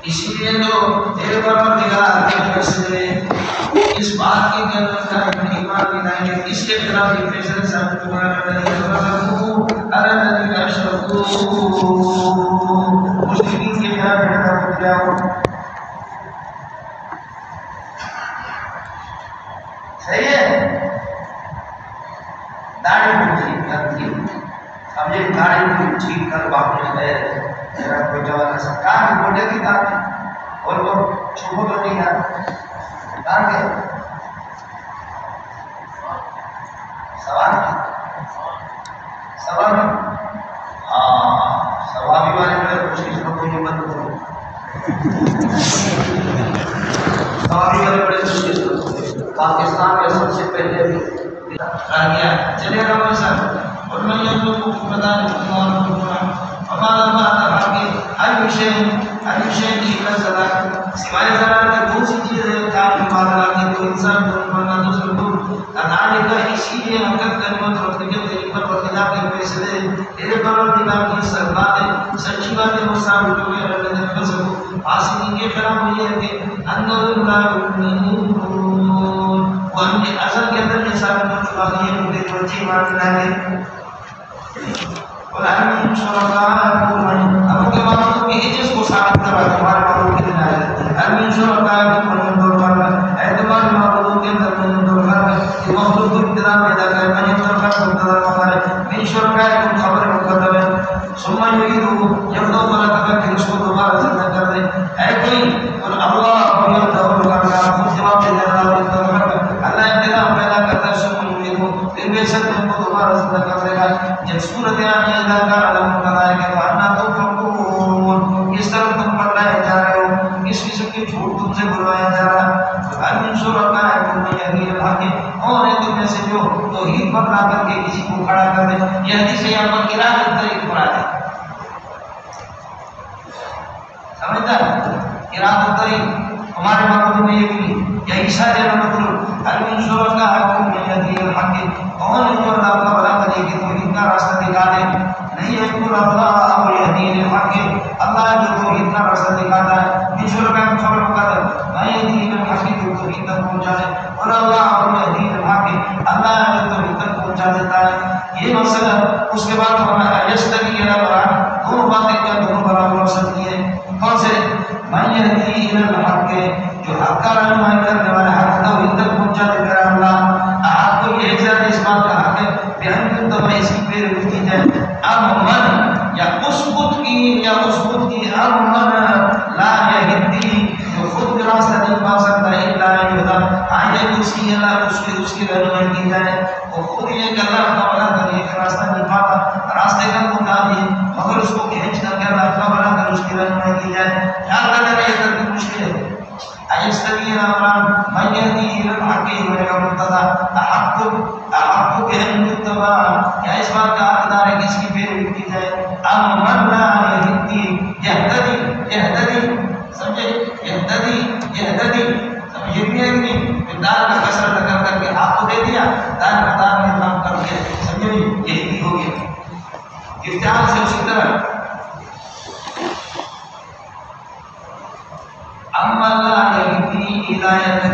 اسی لیے تو میرے پروردگار کے فیصلے اس بات کی قیادت کا ایمان بھی نہیں ہے اس کے خلاف یہ فیصلے ثابت ہوا نہیں الذین اشرکوا مشرکین کے خلاف بیٹھا ہو جاؤ صحیح ہے داڑھی کو ٹھیک کر دی سمجھے داڑھی کو ٹھیک کر باپ نے گئے میرا کوئی جوان ایسا کہاں کی بوٹے کی داڑھی اور وہ چھوٹو تو نہیں ہے کہاں کے سوال ہاں سوابی والے بڑے خوش قسمت کو یہ مت کرو سوابی والے بڑے خوش قسمت پاکستان میں سب سے پہلے بھی کہا گیا چلے گا صاحب اور میں یہ لوگ کو بتا دوں ہمارا بات ہے کہ ہر شے کی فیصلہ سوائے ضرر کی کون سی چیز ہے کام کی بات ہے تو انسان کو بننا دوسرے کو ادانے کا اسی لیے حقیقت کلمت اور طریقے پر وقتہ کے فیصلے تیرے پروردگار کی سربات ہے سچی بات ہے وہ ثابت ہو گیا اللہ نے بس آسمانی کے خلاف یہ ہے کہ انظر لا یؤمنون وہم کے اصل کے اندر یہ ثابت ہو چکا ہے کہ مجھے توجہ مان لائے اور ہم شرکاءکم اب کے معلوم کہ یہ چیز کو ثابت کرا تمہارے معلوم کے دن آئے ہم شرکاءکم من دور پر اعتبار معلوم کے اندر من دور پر کہ مخلوق کو ابتدا پیدا کرے من دور پر مقدر ہمارے من شرکاءکم خبر مقدم ہے ثم یعیدہ جب دوبارہ تک کہ اس کو دوبارہ زندہ کر دے ہے کوئی اور اللہ یبدأ الخلق خود جواب دے اللہ اللہ ابتدا پیدا کرتا ہے ثم یعیدہ پھر بے شک ان کو دوبارہ زندہ کر دے گا جب صورت آنی ادا کر علم مقدائے کہ وَأَنَّا تُوْفَقُونَ اس طرح تم پڑھائے جا رہے ہو اس قسم کی جھوٹ تم سے بلوایا جا رہا ہے وَأَنْ شُرَكَائِكُمْ مَن يَهْدِي الْحَقِّ اور ہے تم میں سے جو توحید پر لا کر کے کسی کو کھڑا کر دے یہ حدیث یہاں پر قرآن طریق پڑھا دے سمجھتا ہے قرآن طریق ہمارے مقصد میں یہ بھی یہی سارے مطلب ان شرکاءکم من یهدی الحق کون ہے جو اللہ کا بھلا کرے کہ توحید کا راستہ دکھا دے نہیں ہے کہ اللہ اور یهدی الحق اللہ جو توحید کا راستہ دکھاتا ہے ان شرکاءکم خبر مقدر میں یهدی الحق جو توحید تک پہنچا دے اور اللہ اور یهدی الحق اللہ جو توحید تک پہنچا دیتا ہے یہ مسئلہ اس کے بعد ہمیں یستوی الامران دونوں باتیں کیا دونوں برابر ہو سکتی ہے کون سے من یهدی الحق جو حق کا رہنمائی کرنے والا حق توحید تک پہنچا دے کر اللہ آپ کو یہ زیادہ اس بات کا حق ہے بیان کیوں تو میں اس کی پیروی کی جائے امن یا اس خود کی امن لا یہدی جو خود راستہ نہیں پا سکتا الا یہدا آئے اس کی اللہ اس کی رہنمائی کی جائے وہ خود یہ کہ اللہ کا بھلا کرے کہ راستہ نہیں پاتا راستے کا مطابق مگر اس کو کھینچ کر کے اللہ کا بھلا کر اس کی رہنمائی کی جائے خیال کرنے میں یہ کرنی مشکل ہے ایستوی الامران من یهدی الحق میرا مقتضا احق بہن اتباع یا اس بات کا حقدار ہے کہ اس کی پیروی کی جائے امن لا یہدی یہتدی سمجھے یہتدی سمجھے بھی ہے کہ نہیں دار کا کسرت کر کے آپ کو دے دیا دار کا دار میں کام کر کے سمجھے یہدی ہو گیا افتعال سے اسی طرح اما لا یهدی ہدایت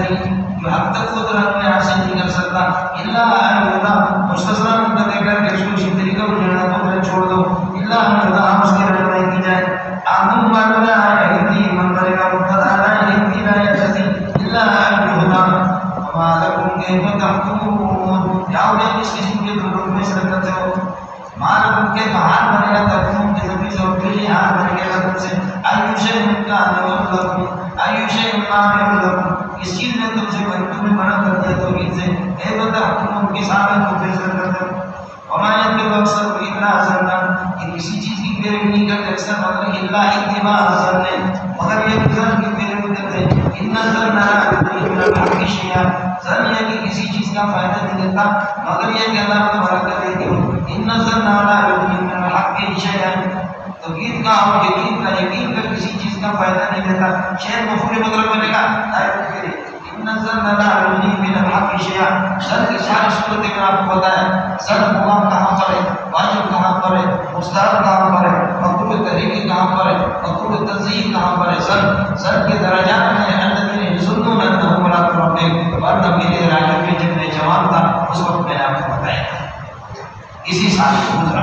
جو حق تک خود رہنمائی حاصل نہیں کر سکتا الا الہدا مستثنا مقدر کر کے اس کو اسی طریقہ کو جڑنا تو میں چھوڑ دو الا الہدا اس کی رہنمائی کی جائے اما لا یهدی من طریقہ مقتضا لا یهدی لا یهدی الا الہدا وما لکم کیف تحکمون جاؤ میں اس قسم کے تم لوگ فیصلہ کرتے ہو مالکم کے بہار بنے گا تحکم کے زمین سے اور پھر ہار بنے گا تم سے ایو شیء کا نور ایو شیء مانع لکم اس چیز نے تم سے تمہیں منع کر دیا توحید سے اے بندہ تم کے سامنے کو فیصلہ کرتے ہو وما يتبع اکثر الا ظنا یہ کسی چیز کی پیروی نہیں کرتے اکثر مگر الا اتباع ظن مگر یہ ظن کی پیروی کرتے ان الظن لا یغنی من الحق شیئا ظن یہ کہ کسی چیز کا فائدہ نہیں دیتا مگر یہ کہ اللہ کو برکت دیتی ہو ان الظن لا یغنی من الحق شیئا توحید کا اور یقین کا کسی چیز کا فائدہ نہیں دیتا شیخ مفہوم مطلب میں نے کہا ان الظن لا یغنی من الحق شیئا ظن کی ساری صورتیں کا آپ کو پتہ ہے ظن مقام کہاں پر ہے واجب کہاں پر ہے مستحب کہاں پر ہے مکروہ تحریمی کہاں پر ہے مکروہ تنزیہی کہاں پر ہے ظن سر کے درجات میں الذین یظنون انهم ملاقو ربہم، ورنہ میرے راجو میں جب میں جوان تھا اس وقت میں نے آپ کو بتایا تھا، اسی سال میں گزرا،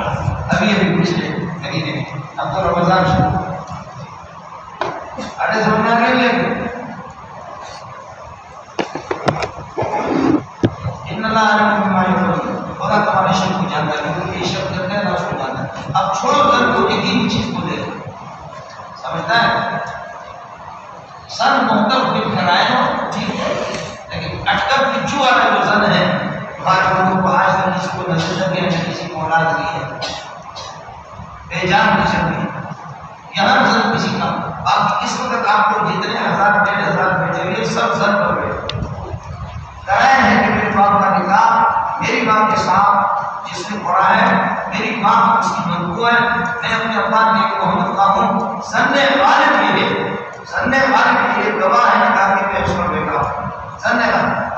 ابھی پچھلے مہینے اب تو رمضان شروع اٹھے سمجھا گئے لیکن ان اللہ علیہ بما یفعلون، خدا تمہارے شرک کو جانتا ہے، کیونکہ یہ شرک کرتا ہے اللہ اس کو جانتا ہے۔ اب چھوڑو کر کو ایک ہی چیز کو دے، سمجھتا ہے سن محترف بھی کھڑائے ہو ٹھیک ہے، لیکن اٹکر پچھو والا جو زن ہے ہمارے لوگوں کو آج تک کسی کو نسل نہ دیا، کسی کو اولاد دی ہے، بے جان کی شرط ہے یہاں زن کسی کا۔ اب اس وقت آپ کو جتنے 1000 بیٹے ہوئے سب زن پر بیٹھے کرائے ہیں کہ میرے باپ کا نکاح میری ماں کے ساتھ جس نے پڑھا ہے، میری ماں اس کی بندو ہے، میں اپنے ابا نیک محمد کا ہوں، سننے غالب یہ گواہ ہے نکاح کے میں اس کا بیٹا ہوں، سننے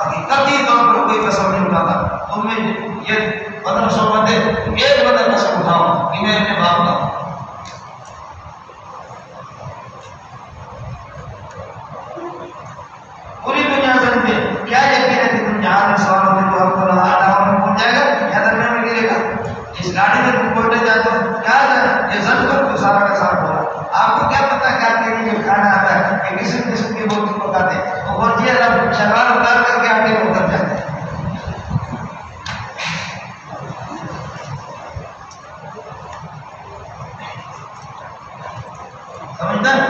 حقیقتی طور پر کوئی قسم نہیں اٹھاتا۔ تم میں یہ 1500 بندے ایک بندہ قسم اٹھاؤ کہ میں اپنے باپ کا ہوں۔ پوری دنیا سمجھے کیا یقین ہے کہ تم جہاں میں سوار ہوتے تو آپ کو آدھا میں پہنچ جائے گا یا درمیان میں گرے گا؟ اس گاڑی میں تم پہنچے جائے تو کیا ہے یہ زن پر تو سارا کا سارا ہوگا۔ آپ کو کیا پتا کیا آپ کے لیے کھانا آتا ہے کہ قسم قسم کی بوٹی پکاتے ہیں، وہ بوٹی اللہ شغال اتار کر کے آٹے کو اتر جاتے ہیں۔ سمجھتا ہے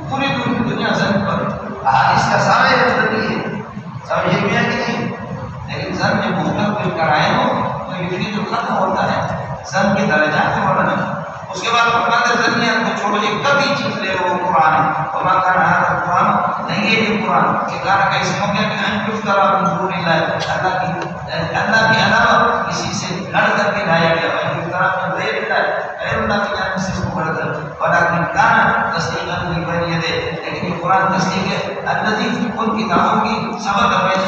پوری دنیا زن پر اس کا سارا یہ ہے، سمجھے گیا کہ نہیں؟ لیکن زن جب مختلف کرائے ہو تو یہ جو ختم ہوتا ہے زن کے درجات میں بڑھنا۔ اس کے بعد فرماتے ہیں زنیت کو چھوڑو، یہ کبھی چیز لے وہ قرآن ہے، وما کان ھذا القرآن، نہیں ہے یہ قرآن کہ کہا کہ اس موقع کہ ان یفترا من دون اللہ کے علاوہ کسی سے لڑ کر کے لایا گیا، ان یفترا من غیر اللہ کی جانب سے اس کو بڑھ کر، ولکن کان تصدیقا لبین یدہ، لیکن یہ قرآن تصدیق ہے الذی ان کتابوں کی سبق بین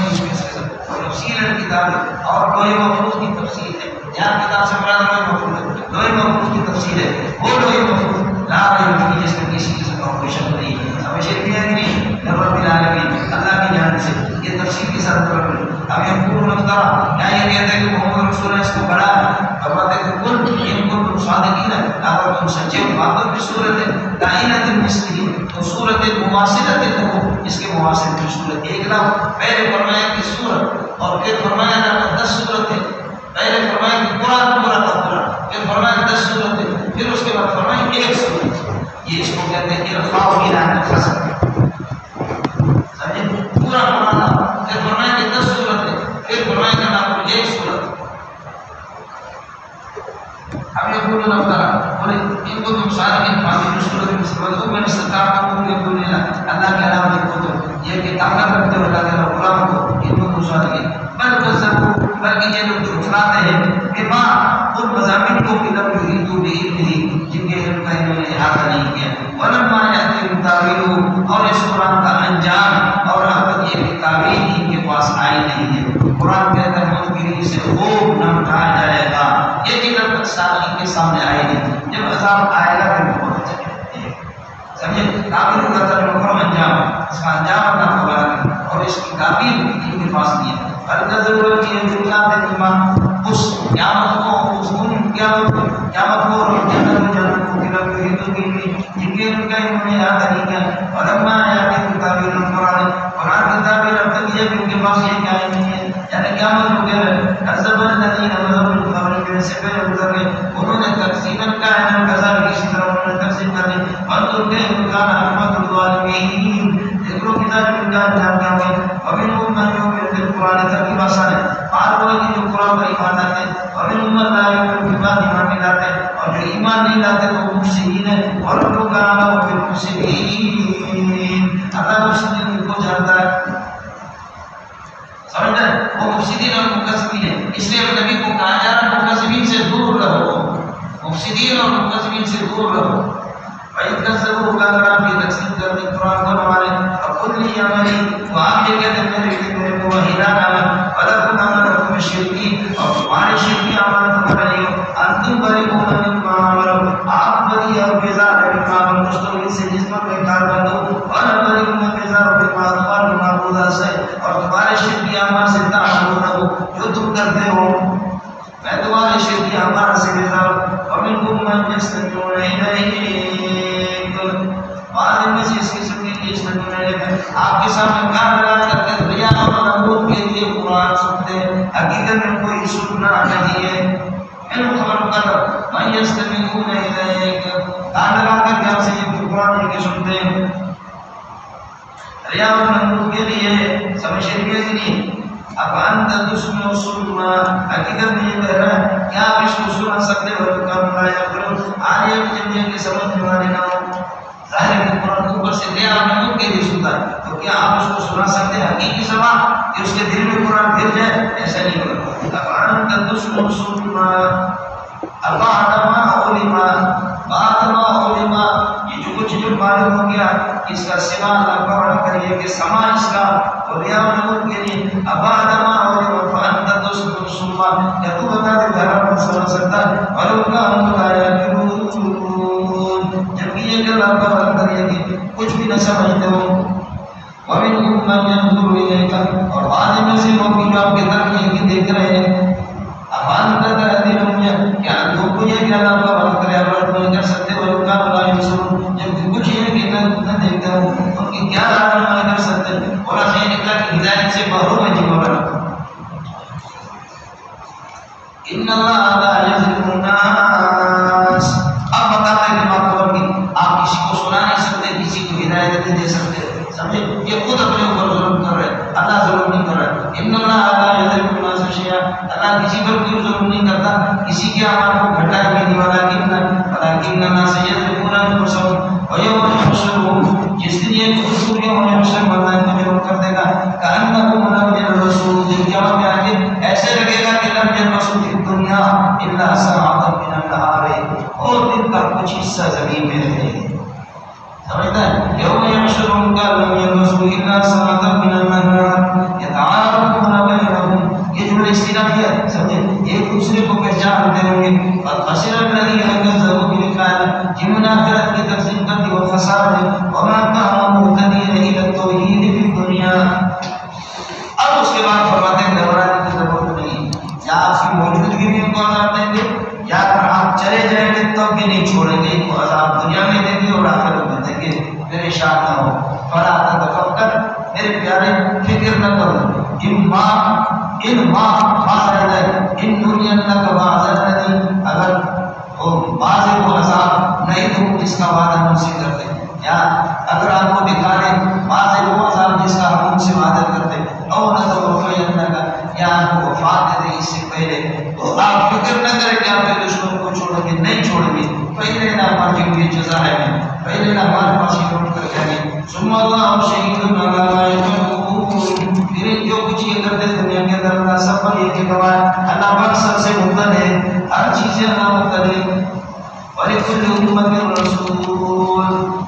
تفصیل الکتاب، اور لوح محفوظ کی تفصیل ہے۔ یہاں کتاب سے مراد لوح محفوظ ہے، لوح محفوظ کی تفصیل ہے، وہ لوح محفوظ لا ریب فیہ جس میں کسی قسم کا کوئی شک نہیں ہے۔ ہمیشہ کیا ہے نہیں رب العالمین اللہ کی جانب سے یہ تفصیل کے ساتھ کر رہے ہیں۔ اب یہ پورا نقطہ کیا یہ کہتے ہیں کہ محمد رسول نے اس کو بڑھا فرماتے ہیں کہ کل ان کو تم صادقین اگر تم سچے ہو باتوں کی صورت ہے کائنات مثلی تو صورت مواصلت ہو، اس کے مواصل کی صورت ایک نہ پہلے فرمایا کہ صورت اور پھر فرمایا نہ 10 صورت ہے، پہلے فرمایا کہ قرآن پورا کا پورا، پھر فرمایا 10 صورت ہے، پھر اس کے بعد فرمایا ایک صورت، یہ اس کو کہتے ہیں ارفاع الى الخصم، سمجھے پورا قرآن، پھر فرمایا کہ 10 صورت ہے، پھر فرمایا کہ نہ ایک صورت۔ ہم یہ بولنا افطارا بولے ان کو تم صادقین فاضل صورت میں سبب میں استطاعت کو یہ بولنے اللہ کے علاوہ دیکھو تو یہ کہ طاقت رکھتے ہو اللہ تعالیٰ غلام کو ان کو تم صادقین بل کذبوا بلکہ یہ لوگ جھٹلاتے ہیں بما ان مضامین کو کہ لم یحیطوا بعلمہ جن کے علم کا انہوں نے احاطہ نہیں کیا، ولما یأتیہم تاویلہ اور اس قرآن کا انجام اور اب تک یہ تعبیر ان کے پاس آئی نہیں ہے۔ قرآن کہتا ہے منکرین سے خوب نہ اٹھایا جائے گا، یہ کہ جب تک ساتھی کے سامنے آئے نہیں، جب عذاب آئے گا تو بہت اچھا کہتے ہیں، سمجھے تعبیر کا ترجمہ انجام، اس کا انجام نہ خبر ہے اور اس کی تعبیر ان کے پاس نہیں ہے۔ النظر کی انتظار ایمان اس قیامت کو اس دن قیامت کو اور جنت کو کہ رب یہ تو جن کے ان کا انہوں نے یاد نہیں کیا، ولما یاتیہم تعبیر القرآن، قرآن کی تعبیر اب تک یہ کہ ان کے پاس یہ کیا نہیں ہے، یعنی قیامت کو کہہ رہے کذب الذین کذبوا من قبلہم سے پہلے گزر گئے انہوں نے تقسیما کائنات کذالک اسی طرح انہوں نے تقسیم کر دی، وانظر کیف کان عاقبۃ الظالمین، دیکھو کتاب ان کا انجام کیا ہوا، ومنہم من یؤمن بالقرآن ترتیب آسان ہے، اور وہ جو قرآن پر ایمان لاتے ہیں، ومنہم من لا یؤمن بالبعض ایمان نہیں لاتے اور جو ایمان نہیں لاتے تو وہ مفسدین ہیں، اور ان کو کہا وہ بالمفسدین، اللہ مفسدین کو جانتا ہے، سمجھتے ہیں وہ مفسدین اور مکذبین ہیں، اس لیے نبی کو کہا جا رہا ہے مکذبین سے دور رہو، مفسدین اور مکذبین سے دور رہو۔ وَإِذْ كَذَّبُوا كَانَ کی تقسیم کر دی قرآن کو ہمارے وَقُلْ لِي عَمَلِي، تو آپ یہ کہتے ہیں میرے کو وحیدان عمل وَلَكُمْ عَمَلُكُمْ الشِّرْكِي، اور تمہارے شرکی عمل تمہارے لیے أَنْتُمْ بَرِئُونَ مِمَّا عَمَلُوا، آپ بری اور بیزار ہیں مما عمل مستقل سے جس پر میں کار بند ہوں، اور ارداس ہے اور تمہارے شرکی اعمال سے تعملون جو تم کرتے ہو میں تمہارے شرکی اعمال سے بیزار ومنکم من یستمعون الیک بعض میں سے اس قسم کے یستمعون الیک آپ کے سامنے کان لگا کر ریا اور نمود کے لیے قرآن سنتے ہیں حقیقت میں کوئی سننا نہیں ہے ان خبر کر من یستمعون الیک کان لگا کر یہاں سے یہ قرآن کے سنتے ہیں ریا اور نمود کے لیے سمجھ شریعت نہیں اب انت تسمع سنما حقیقت میں یہ کہہ رہا ہے کیا آپ اس کو سنا سکتے ہو کم لا یقلون آج یہ جنہیں کی سمجھ والے نہ ہو ظاہر ہے کہ قرآن اوپر سے ریا اور نمود کے لیے سنتا ہے تو کیا آپ اس کو سنا سکتے ہیں حقیقی سما کہ اس کے دل میں قرآن گر جائے ایسا نہیں ہوگا اب انت تسمع سنما اب آدما علما باتما علما یہ جو کچھ جو معلوم ہو گیا اس کا سوا اللہ قرآن کریے کہ سما اس کا اور ریا و نمود کے لیے اب آدما علما فانت تسمع سنما یا تو بتا دے گھر پر سمجھ سکتا ہے اور ان کا ہم بتایا جب یہ کہ اللہ قرآن کریے کہ کچھ بھی نہ سمجھتے ہو وَمِنْهُمْ مَنْ يَنْظُرُ إِلَيْكَ اور بعد میں سے لوگ بھی جو آپ کے طرف یہ کہ دیکھ رہے ہیں افان کا تہدی نمیا کیا لوگ کو یہ کہ اللہ قرآن کرے عبرت نہیں کر سکتے اور کا اللہ یسور جب کچھ یہ کہ نہ دیکھتے ہو ان کی کیا رہنمائی کر سکتے اور یہ نکلا کہ ہدایت سے محروم ہے جی مولا ان اللہ لا یظلم الناس اب بتاتا ہے کہ بات کی آپ کسی کو سنا نہیں سکتے کسی کو ہدایت نہیں دے سکتے سمجھے یہ خود اپنے اوپر ظلم کر رہے ہیں اللہ ظلم نہیں کر رہا ہے ان اللہ لا یظلم الناس شیئا اللہ کسی پر کوئی ظلم نہیں کرتا کسی کے اعمال کو گھٹا کے نہیں ولکن الناس یظلمون انفسهم ويوم يحشرهم جس دن یہ خود یوم یحشر اللہ کو جمع کر دے گا کانکم لم الرسول دن قیامت میں آگے ایسے لگے گا کہ لم الرسول فی الدنیا الا ساعۃ من النهار اور دن کا کچھ حصہ زمین میں رہے سمجھتا ہے یوم یحشرهم کلم الرسول الا ساعۃ من النهار یتعارفون بینهم یہ جملہ استناد ہے سمجھے ایک دوسرے کو پہچانتے ہوں گے اور خسر الذین کذبوا بلقاء جنہوں نے آخرت کی تکذیب کر دی وہ خسارہ ہے وما كانوا مهتدين الى التوحید فی الدنیا اب اس کے بعد فرماتے ہیں گھبرانے کی ضرورت نہیں یا آپ کی موجودگی میں ان کو عذاب دیں گے یا اگر آپ چلے جائیں گے تب بھی نہیں چھوڑیں گے ان کو عذاب دنیا میں دیں گے اور آخرت میں دیں گے میرے شاہ نہ ہو فلا تتفکر میرے پیارے فکر نہ کرو ان دنیا کا وعدہ اگر وہ بعض کو عذاب نہیں تو جس کا وعدہ ہم سے کرتے ہیں یا اگر آپ کو دکھا دیں بعض وہ عذاب جس کا ہم سے وعدہ کرتے ہیں اور نہ تو یا آپ کو وفات دے دیں اس سے پہلے تو آپ فکر نہ کریں کہ آپ کے دشمن کو چھوڑیں گے نہیں چھوڑیں گے پہلے نہ مارجن کی جزا ہے پہلے نہ ہمارے پاس ہی روٹ کر جائیں ثم اللہ شہید پھر جو کچھ یہ کرتے دنیا کے اندر اللہ سب پر یہ کہ گواہ اللہ مقصد سے مطلع ہے ہر چیزیں اللہ مطلع ہے وَلِكُلِّ أُمَّةٍ رَسُولٌ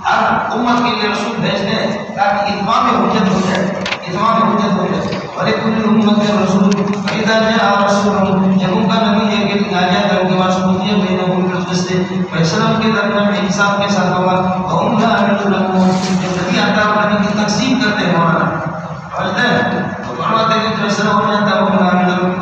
ہر امت کے لیے رسول بھیجتے ہیں تاکہ اتمام حجت ہو جائے اتمام حجت ہو جائے وَلِكُلِّ أُمَّةٍ رَسُولٌ فَإِذَا جَاءَ رَسُولُهُمْ جب ان کا نبی یہ کہ آ جائے تو ان کے پاس قضیہ بینہم بالقسط فیصلہ ان کے درمیان میں انصاف کے ساتھ ہوگا وَهُمْ لَا يَعْلَمُونَ جب نبی آتا ہے نبی کی تقسیم کرتے ہیں مولانا سمجھتے ہیں تو فرماتے ہیں کہ فیصلہ ہو جاتا ہے وَهُمْ لَا يَعْلَمُونَ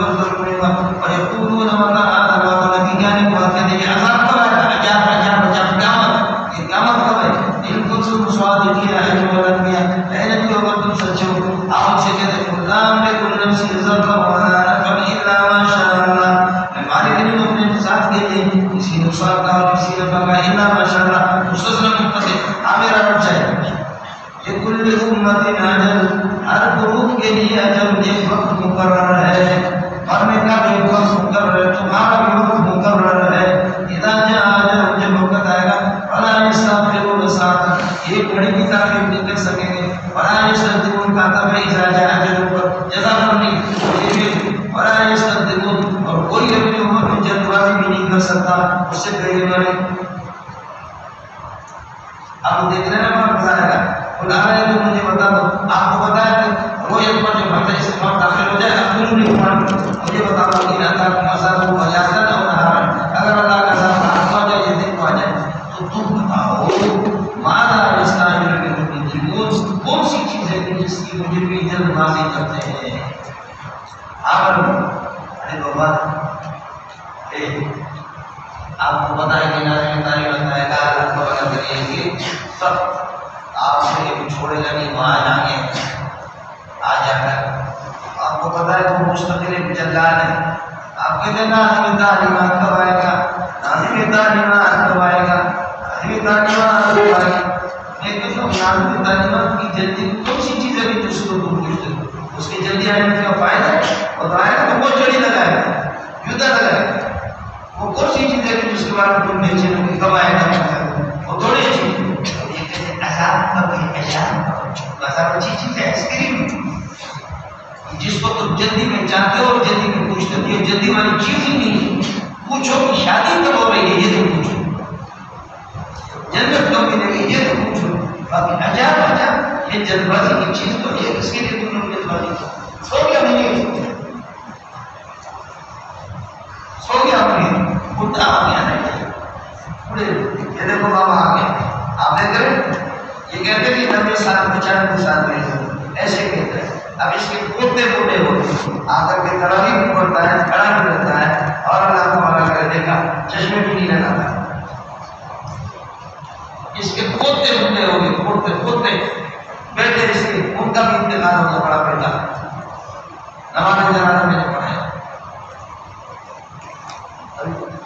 وَيَقُولُونَ مَتَىٰ هَٰذَا الْوَعْدُ نبی کہنے کو بات کہتے ہیں عذاب کب آئے گا عذاب قیامت یہ قیامت کب ہے ان کو تم صادقین ایھا الانبیاء اے نبی اگر تم سچے ہو آپ سے کہتے ہیں قرآن میں کل نفس ذائقہ وما نفعل الا ما شاء اللہ ہمارے دل میں اپنے ذات کے لیے کسی نقصان کا اور کسی نفع کا الا ما شاء اللہ مستثنی مقتضی میرا رب چاہے لکل امت اجل ہر گروہ کے لیے اجل ایک وقت مقرر ہے مرنے کا بھی وقت مقرر ہے تمہارا بھی وقت مقرر ہے اذا جاء اجل جب وقت آئے گا فلا يستغفرون ساعة ایک گھڑی کی تاخیر نہیں کر سکیں گے فلا يستقدمون کا تب اذا جاء اجل پر جزا کرنی فلا يستقدمون اور کوئی اپنی عمر میں جلد بازی بھی نہیں کر سکتا اس سے پہلے والے اب دیکھ رہے ہیں فرق آئے گا بلا رہے تو مجھے بتا دو آپ کو بتایا کہ وہ ایک بار جو بھرتا ہے اس میں داخل ہو جائے اب کیوں نہیں پڑھ مجھے بتا دو کہ اللہ کا مزار کو بجاتا نہ ہونا اگر اللہ کا ذات آپ آ جائے یہ دیکھ آ جائے تو تم بتاؤ ماذا يستعجل به المجرمون کون سی چیزیں زندگی جس کی مجھے بھی جلد بازی کرتے ہیں. ارے بابا آپ کو پتا ہے کہ ناظرین تعلیم بتائے گا اللہ تعالیٰ کریے کہ سب آپ سے چھوڑے گا نہیں, وہاں جائیں گے آ جا کر. آپ کو پتا ہے وہ مستقل جلال ہے. آپ کہتے ہیں ناظرین تعلیمات کب آئے گا, ناظرین تعلیمات کب آئے گا, ناظرین تعلیمات کب آئے گا. میں کہتا ہوں ناظرین تعلیمات کی جلدی کون سی چیز ابھی تو شروع کو پوچھتے اس کی جلدی آنے کا فائدہ ہے, اور آئے گا تو وہ چڑی لگائے گا, جوتا لگائے گا. وہ کون سی چیز ہے جس کے بارے میں تم بیچے ہو کہ کب آئے گا, وہ تھوڑی چیز. یہ کہتے ہیں عذاب کب ہے, عذاب اچھی چیز ہے, آئس کریم جس کو تم جلدی میں چاہتے ہو اور جلدی میں پوچھتے ہو. یہ جلدی والی چیز ہی نہیں ہے. پوچھو کہ شادی کب ہو رہی ہے, یہ تو پوچھو. جنت کب ملے گی, یہ تو پوچھو. باقی عجاب یہ جلد بازی کی چیز تو ہے, اس کے لیے تم نے جلد بازی کی. سو گیا نہیں, سو گیا اپنی بڈھا آ گیا نہیں بڑے. یہ دیکھو بابا آ گیا, آپ دیکھ رہے یہ کہتے ہیں 90 سال 95 سال میں ایسے کہتے ہیں. اب اس کے پوتے بوڑھے ہوتے آ کر کے تراویح بھی پڑھتا ہے, کھڑا بھی رہتا ہے, اور اللہ تعالیٰ کر دیکھا چشمے بھی نہیں لگاتا. اس کے پوتے بوڑھے ہو گئے, پوتے پوتے بیٹے اس کے, ان کا بھی انتقال ہو گیا, بڑا بیٹا نماز جنازہ میں نے پڑھایا.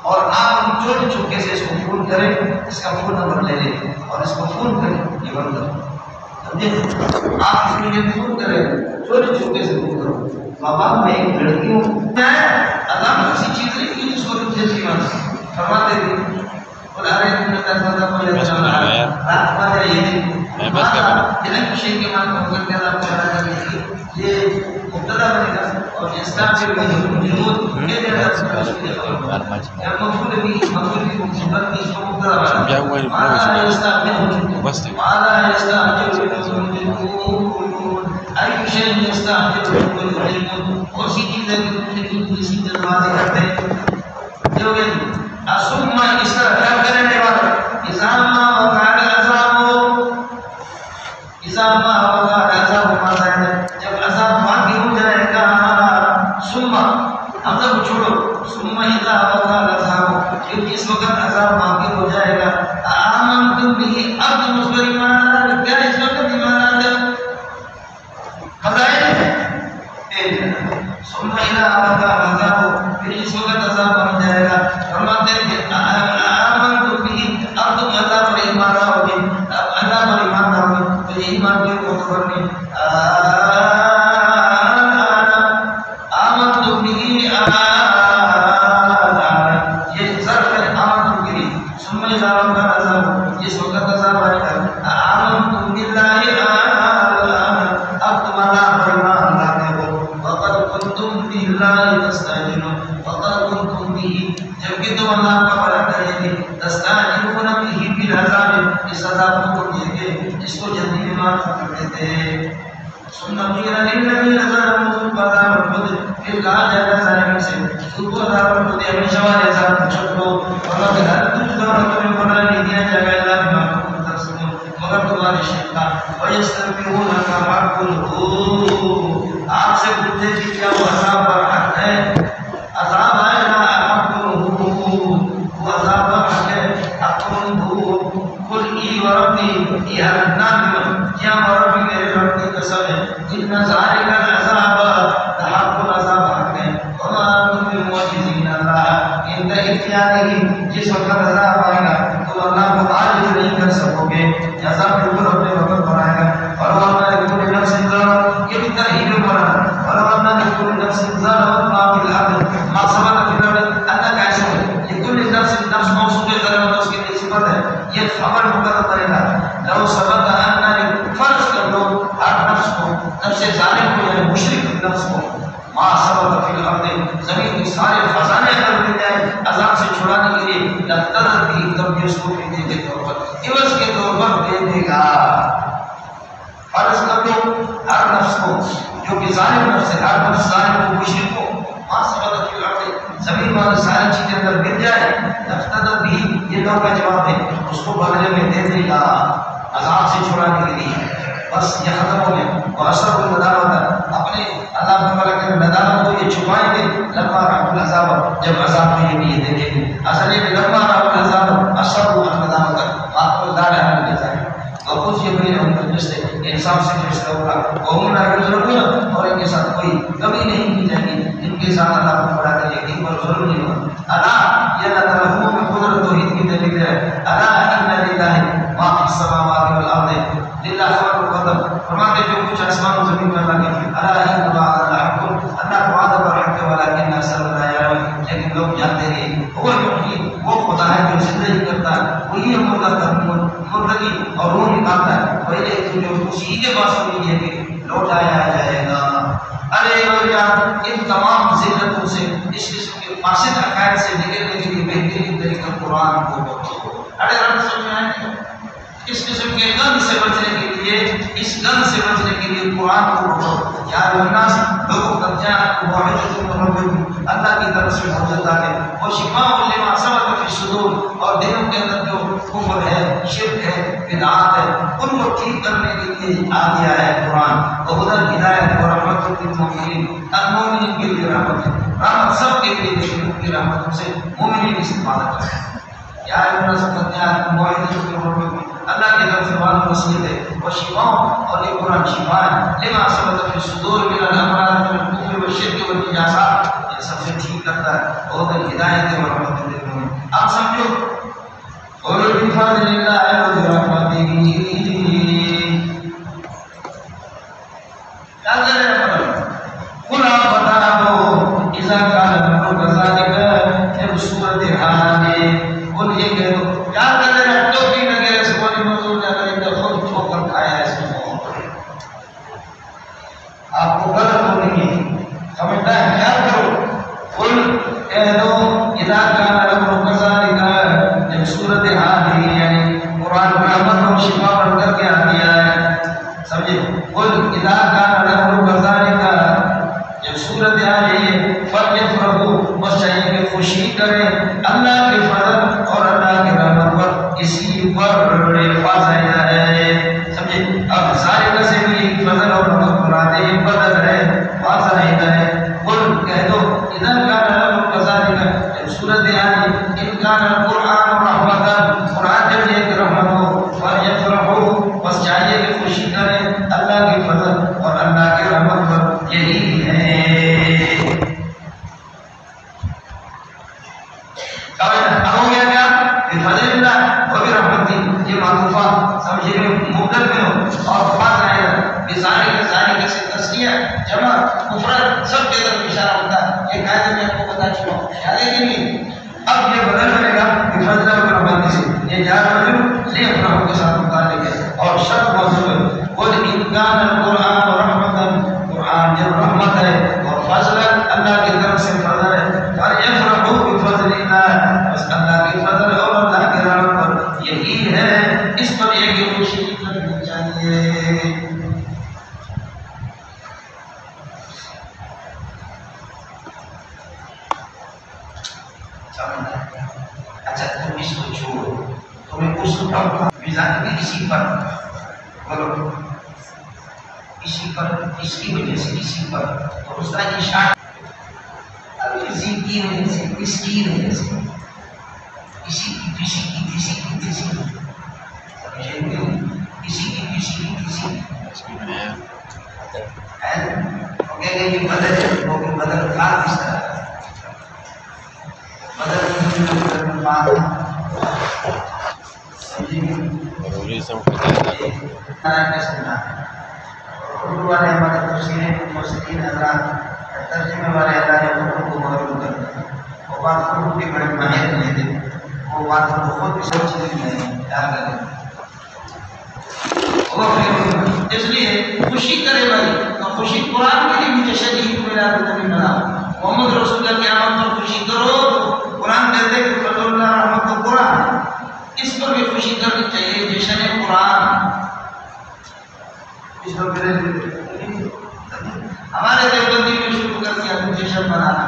اور آپ چھوٹے چھوٹے سے اس کو فون کریں, اس کا فون نمبر لے لیں اور اس کو فون کریں. یہ بندہ آپ اس کے لیے فون کریں, چھوٹے چھوٹے سے فون کرو. بابا میں ایک لڑکی ہوں, میں عذاب ایسی چیز نہیں کہ جس کو تم جلدی بات فرماتے تھے. اور ارے تم نے کہا کوئی اچھا رات کو آ جائے یہ شیخ کے مان کو کر کے اللہ کو بنا کر یہ مبتدا بنے گا اور اسلام سے جنود یہ دے رہا ہے. یا مفعول بھی مصیبت کی اس کو مبتدا بنا اعلی اسلام میں بس اعلی اسلام جو اي شيء يستعجل العلم اسی چیز ہے کہ اسی دروازے کرتے ہیں جو کہ ثم اس کا کیا کرنے والا اذا وقع العذاب ماذا ہے جب عذاب واقع ہو جائے گا. ثم عذاب چھوڑو, ثم اذا وقع العذاب جب اس وقت عذاب واقع ہو جائے گا آمنتم به اب مصبر ایمان کیا اس وقت ایمان ہے خدائے ثم اذا وقع العذاب پھر اس وقت عذاب بن جائے گا. فرماتے ہیں کہ آمنتم به اب تم اللہ پر ایمان لاؤ گے, اللہ پر ایمان لاؤ گے تو یہ ایمان کے معتبر نہیں. آمنتم به یہ ظرف ہے آمنتم به ثم اذا وقع العذاب جس وقت عذاب آئے گا آمنتم بالله اب تم اللہ پر ایمان لاتے ہو. وقد كنتم بالله تستعجلون وقد كنتم به جبکہ تم اللہ کا بڑا کرے گے تستعجلون به بالعذاب اس عذاب کو دے گے جس کو جلدی میں معاف کر دیتے ہیں. ثم قيل للذين ظلموا عذاب الخلد پھر کہا جائے گا ظالموں سے خود عذاب الخلد ہمیشہ والے عذاب چھوڑو اور ہر تجزون تمہیں بدلہ نہیں دیا جائے گا اللہ بما کنتم تکسبون مگر تمہارے شیطان ويستغفرونك حق هو آپ سے پوچھتے کہ کیا وہ عذاب پر حق ہے, عذاب آئے گا حق هو وہ عذاب پر حق ہے. حق هو قل ای وربی یہ نام کیا وربی میرے رب کی قسم ہے ان ذالک العذاب حق العذاب حق ہے وما انتم بمعجزین اللہ ان اختیارہ جس وقت عذاب آئے گا تو اللہ کو عاجز نہیں کر سکو گے. عذاب کے اوپر اپنے وقت پر آئے گا. اور اللہ لكل نفس ظلمت یہ بھی ترہیب پر اور اللہ لكل نفس ظلمت ما في الارض ما سبق في الارض اللہ کا ایسا ہے لكل نفس نفس موصوف ظلمت اس کی صفت ہے. یہ خبر مقرر کرے گا لو سبق ان فرض کر لو ہر نفس کو نفس ظالم کو یعنی مشرک نفس کو ما سبق في الارض زمین کے سارے خزانے کر دے جائے عذاب سے چھڑانے کے لیے لقد بھی تب اس کو دے دے طور پر عوض کے طور پر دے دے گا. فرض کر لو ہر نفس کو جو کہ ظالم نفس ہے, ہر نفس ظالم کو مشرک کو ما سبق في الارض زمین والی ساری چیزیں اندر گر جائے لقد بھی یہ لوگ کا جواب ہے اس کو بدلے میں دے دے گا عذاب سے چھڑانے کے لیے. بس یہ ختم ہو گیا. وَأَسَرُّوا النَّدَامَةَ اپنے اللہ تعالیٰ کے ندامت کو یہ چھپائیں گے. لَمَّا رَأَوُا الْعَذَابَ جب عذاب کو یہ بھی یہ دیکھیں گے. اصل یہ کہ لَمَّا رَأَوُا الْعَذَابَ أَسَرُّوا النَّدَامَةَ آپ کو دار ہے کے ساتھ وقوف یہ بین ان کے سے انصاف سے فیصلہ ہوگا. وَهُمْ لَا يُظْلَمُونَ اور ان کے ساتھ کوئی کمی نہیں کی جائے گی. ان کے ساتھ اللہ کو بڑا کر یقین پر ظلم نہیں ہوگا. اللہ یہ اللہ تعالیٰ میں قدرت توحید کی دلیل ہے. اللہ ان للہ ما فی السماوات والارض للہ خبر القدم فرماتے جو کچھ آسمان و زمین میں اللہ کے اللہ ان وعد الحق اللہ کو وعدہ پر حق ولکن اکثر لا یعلمون لیکن لوگ جانتے نہیں. وہ وہ خدا ہے جو زندگی کرتا ہے, وہی مردگی اور روح نکالتا ہے. وہی جو اسی کے پاس ہوئی ہے کہ لوٹایا جائے گا. ارے یار ان تمام ذلتوں سے اس قسم کے فاسد عقائد سے نکلنے کے لیے بہترین طریقہ قرآن کو پڑھو. ارے رب سمجھ میں آئے اس قسم کے گند سے بچنے کے لیے, اس گند سے بچنے کے لیے قرآن کو پڑھو. یا الناس لوگوں کا جان موحد اللہ کی طرف سے حجت آ گئے. وہ شفاء لما سبق فی الصدور اور دلوں کے اندر جو کفر ہے, شرک ہے, بدعات ہے, ان کو ٹھیک کرنے کے لیے آ گیا ہے قرآن. وہ ہدی ہدایت اور رحمت للمؤمنین, المؤمنین کے لیے رحمت ہے. رحمت سب کے لیے لیکن ان کی رحمت سے مومنین استفادہ کرتے ہیں. یا الناس قد موعظۃ اللہ کی طرف سے بات نصیحت ہے. وہ شفاء اور یہ قرآن شفاء ہے لما سبق فی الصدور من الامراض من الکفر والشرک والنجاسات, یہ سب سے ٹھیک کرتا ہے. وہ ہدی ہدایت اور رحمت للمؤمنین. آپ سمجھو قل بفضل اللہ وبرحمتہ کیا کہہ رہے ہیں. قل آپ بتا دو اذا کان الامر كذلك جب صورت حال میں قل یہ کہہ دو کیا کہہ رہے ہیں. تو بھی نہ کہ سوال موضوع نہ کریں تو خود ٹھوکر کھایا اس میں آپ کو غلط ہونے کی سمجھتا ہے. کیا کرو قل کہہ دو اذا کان الامر كذلك جب صورت حال ہے یعنی قرآن رحمت اور شفا بن کر کے آ گیا ہے. سمجھے قل اذا کان الامر كذلك جب صورت حال ہے فلیفرحوا بس چاہیے کہ خوشی کریں اللہ کے فضل اور اللہ کے رحمت پر. اسی پر الفاظ آیا ہے. سمجھے اب سارے کا سے بھی فضل اور رحمت بناتے ہیں بدل ہے واضح ہے. قل کہہ دو اذا کان الامر كذلك جب صورت حال ان کان القرآن رحمتا قرآن جب ایک رحمت ہو فلیفرحوا بس چاہیے کہ خوشی کریں اللہ کے فضل اور اللہ کے رحمت پر. یہی ہے ہو گیا کیا بفضل اللہ وبرحمتہ. یہ معطوفات سمجھے مبدل میں ہو اور بات آئے بساری کے ساری کے سے تسلیہ جمع مفرد سب کے طرف اشارہ ہوتا ہے. یہ قاعدہ میں آپ کو بتا چکا ہوں, یاد ہے کہ نہیں. اب یہ بدل بنے گا بفضل اللہ وبرحمتہ سے. یہ جار مجرور لے اپنا کے ساتھ متعلق ہے اور شرط موضوع ہے. قل ان کان القرآن رحمتا قرآن جب رحمت ہے اور فضل اللہ کی طرف سے فضل ہے فلیفرحوا بفضل اللہ بس اللہ کے فضل اور اللہ کے رحمت پر. یہی ہے اس پر یہ کہ خوشی کرنی چاہیے. اچھا تم اس کو چھوڑو, تمہیں اس پر میزان بھی اسی پر بولو, اسی پر اس کی وجہ سے اسی پر اور اس کا اشارہ اب اسی کی وجہ سے اس کی وجہ سے اسی کی کسی کی کسی کی کسی اسی کی کسی کی کسی یہ بدل ہے وہ بھی بدل کا کس طرح بدل بات ضروری اردو والے ہمارے تفسیر حضرات ترجمے والے اللہ نے اردو کو معلوم کر دیا. وہ بات اردو کے بڑے ماہر نہیں تھے, وہ بات بہت بھی سوچ نہیں کیا کریں. اس لیے خوشی کرے بھائی تو خوشی قرآن کے لیے بھی تشریح میرا نہیں بنا. محمد رسول اللہ کی آمد پر خوشی کرو. قرآن کہتے کہ فضل اللہ رحمت قرآن, اس پر بھی خوشی کرنی چاہیے. جشن قرآن اس پر ہمارے دیوبندی میں شروع کر دیا جشن منانا.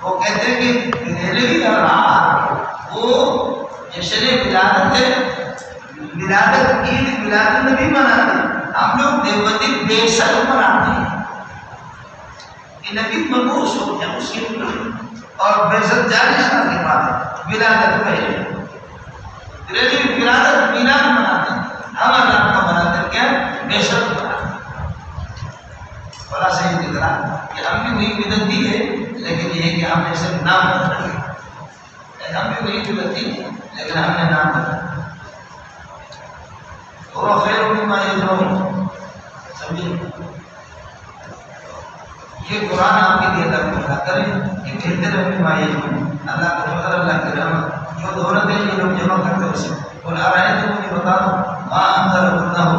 وہ کہتے ہیں کہ دہلوی کا راہ وہ جشن ولادت ہے, ولادت عید میلاد النبی مناتے ہیں. ہم لوگ دیوبندی بے شک مناتے ہیں کہ نبی مبعوث ہو گیا اس کے اور بعثت جاری سال کے بعد ولادت پہلے لیکن ولادت میلاد مناتے ہیں، ہم اللہ کا مناتے کیا بے شک مناتے ہیں۔ بڑا صحیح دکھ رہا کہ ہم بھی وہی بدعت دی ہے، لیکن یہ کہ ہم نے صرف نام بدلا ہے، ہم بھی وہی بدعت دی لیکن ہم نے نام بدلا۔ اور خیر مما یجمعون، سمجھے یہ قرآن آپ کے لیے اللہ کو کرے کہ بہتر ہے مما یجمعون، اللہ کا فضل اللہ کی رحمت جو دولت ہے یہ لوگ جمع کرتے اسے۔ قل ارأیتم، مجھے بتا دو، ما انزل اللہ،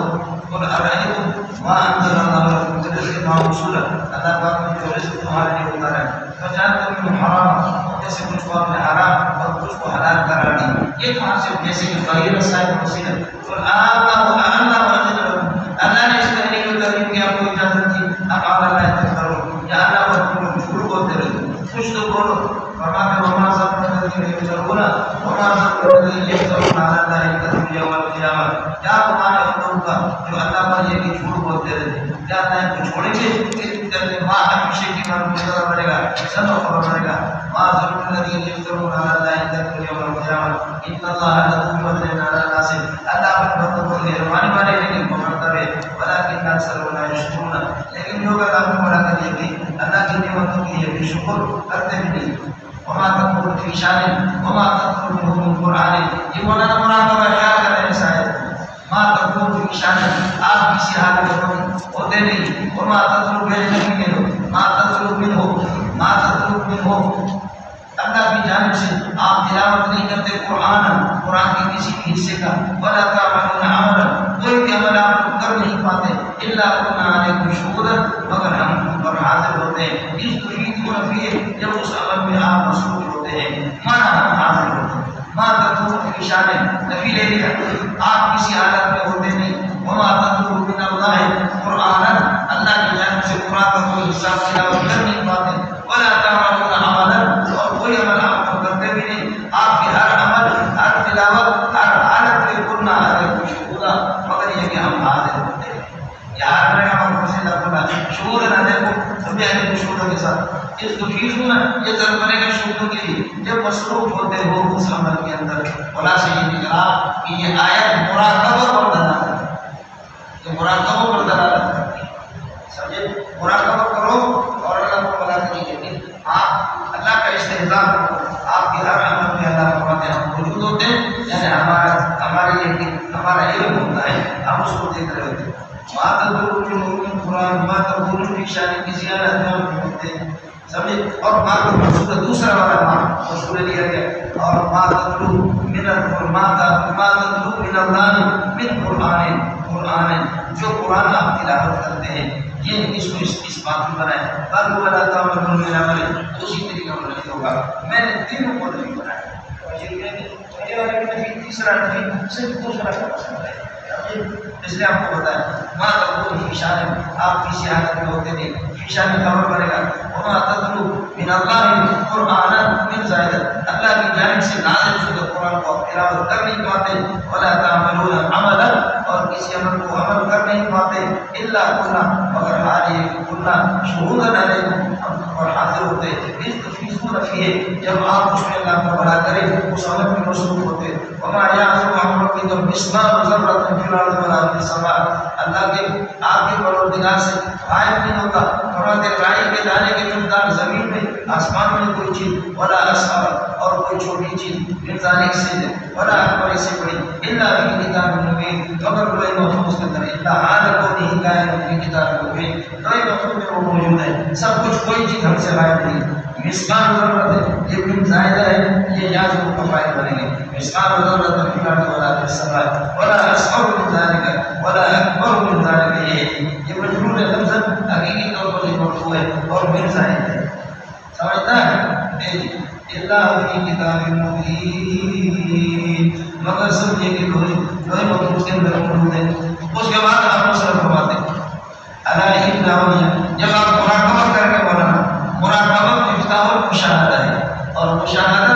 قل ارأیتم ما انزل اللہ لکم من رزق موصولا، اللہ پاک نے جو رزق تمہارے لیے اتارا ہے، فجعلتم منہ حراما، جیسے کچھ کو آپ نے حرام اور کچھ کو حلال قرار دی، یہ کہاں سے؟ جیسے کہ غیر صاحب وسیلہ، قل اللہ اللہ نے اس کہنے کو ترغیب کی آپ کو اجازت دی، اب آپ اللہ تکبرون، یا اللہ پر تم جھوٹ بولتے رہتے، کچھ تو بولو، فرماتے وما ظن الذين يفترون وما ظن الذين يفترون على الله الكذب يوم القيامة، کیا تمہارے ان لوگوں کا جو اللہ پر یہ کہ جھوٹ بولتے رہتے، کیا اللہ کو چھوڑیں گے؟ ماں ہمیشہ کی مرتبہ بڑھے گا، سب خبر بڑھے گا۔ ما ظن الذين يفترون على الله الكذب يوم القيامة ان الله لذو فضل على الناس، اللہ پر بندوں کو مہربانی والے لیکن مرتبہ ہے، ولكن اکثر لا يشكرون، لیکن لوگ اللہ کو بڑا کر یہ اللہ کی نعمتوں کی یہ شکر کرتے بھی نہیں۔ وما تقول في شان وما تقول منه من قرآن، یہ مولانا مراقبہ خیال کر رہے ہیں شاید، ما تقول في شان، آپ کسی حال میں ہوتے نہیں، وما تقول بھیجنے کے لوگ، ما تقول منه، اللہ کی جانب سے آپ تلاوت نہیں کرتے قرآن کے کسی بھی حصے کا، ولا تعملون عملا، کوئی بھی عمل آپ کر نہیں پاتے، الا كنا علیکم شہودا، مگر ہم پر حاضر ہوتے ہیں، اس تفیدون فیہ، جب اس عمل میں آپ مشغول ہوتے ہیں، مانا ہم حاضر ہوتے ہیں۔ ما تقول فی شان، نفی لے لیا، آپ کسی حالت میں ہوتے نہیں، وما تقول من اللہ قرآنا، اللہ کی جانب سے قرآن کا کوئی حصہ تلاوت کر نہیں پاتے، ولا تعملون عملا، اور کوئی عمل آپ کو کرتے بھی نہیں، آپ کی ہر عمل، ہر تلاوت، ہر حالت میں کنا علیکم شہودا، مگر یہ کہ ہم حاضر ہوتے ہیں۔ یاد رہے گا ہم سے اللہ شعور نہ دیکھو سبھی علیکم شہودوں کے ساتھ، اس تفیضون یہ ضرور بنے گا شہودوں کے لیے جب مصروف ہوتے ہو اس عمل کے اندر۔ بلا سے یہ نکلا کہ یہ آیت مراقبہ پر دلالت ہے، یہ مراقبہ پر دلالت ہے، سمجھے؟ مراقبہ کرو اور اللہ کو بلا کریے، آپ اللہ کا استحضار کرو، آپ کے ہر عمل میں اللہ فرماتے ہیں ہم موجود ہوتے ہیں، یعنی ہمارا علم ہوتا ہے، ہم اس کو دیکھ رہے ہوتے ہیں۔ ما تقول من قرآن ما تقول فی شان، کسی حالت میں ہوتے ہیں، سمجھے؟ اور ما تقول دوسرا والا ما مشہور لیا گیا، اور ما تقول من اللہ من قرآن، جو قرآن آپ تلاوت کرتے ہیں یہ اس کو اس بات میں بنائے، بل هو لا تعملون من عمل، اسی طریقے کا نہیں ہوگا، میں نے تینوں کو نہیں بنایا، یہ تیسرا نہیں صرف دوسرا کا مسئلہ ہے، اس لیے آپ کو بتایا ما تقول فی شان، آپ کسی حالت میں ہوتے نہیں، فی شان خبر پڑے گا، وما تتلو من اللہ قرآنا من زائد، اللہ کی جانب سے نازل شدہ قرآن کو تلاوت کر نہیں پاتے، ولا تعملون عملا، اور کسی عمل کو عمل کر نہیں پاتے، الا کنا، مگر حالی کنا شہودا علیکم، اور حاضر ہوتے، اس تفیضون فیہ، جب آپ اس میں اللہ کو بڑا کریں اس عمل میں مصروف ہوتے، وما یعزب عن ربک مثقال ذرۃ فی الارض ولا فی السماء، اللہ کے آپ کے پروردگار سے غائب نہیں ہوتا، فرماتے رائی کے دانے کی مقدار زمین میں آسمان میں کوئی چیز، ولا اصغر، اور کوئی چھوٹی چیز، من ذالک سے ولا اکبر سے بڑی، الا فی کتاب مبین، مگر کوئی محفوظ کے اندر، الا حال کونہ کائن فی کتاب مبین، کوئی محفوظ میں وہ موجود ہے، سب کچھ، کوئی چیز ہم سے غائب نہیں۔ مثقال ذرۃ ہے، یہ من زائدہ ہے، یہ یازو کا فائل بنے گے، مثقال ذرۃ فی الارض ولا فی السماء ولا اصغر من ذلك ولا اکبر من ذلك، یہ مجرور ہے لفظ حقیقی طور پر یہ مرفوع ہے اور من زائد ہے، سمجھتا ہے؟ اللہ فی کتاب مبین، مگر سمجھے کہ کوئی محفوظ کے اندر موجود ہے۔ اس کے بعد آپ مسئلہ فرماتے ہیں جب آپ مراقبہ کر کے بولانا، مراقبہ مفتاح المشاہدہ ہے، اور مشاہدہ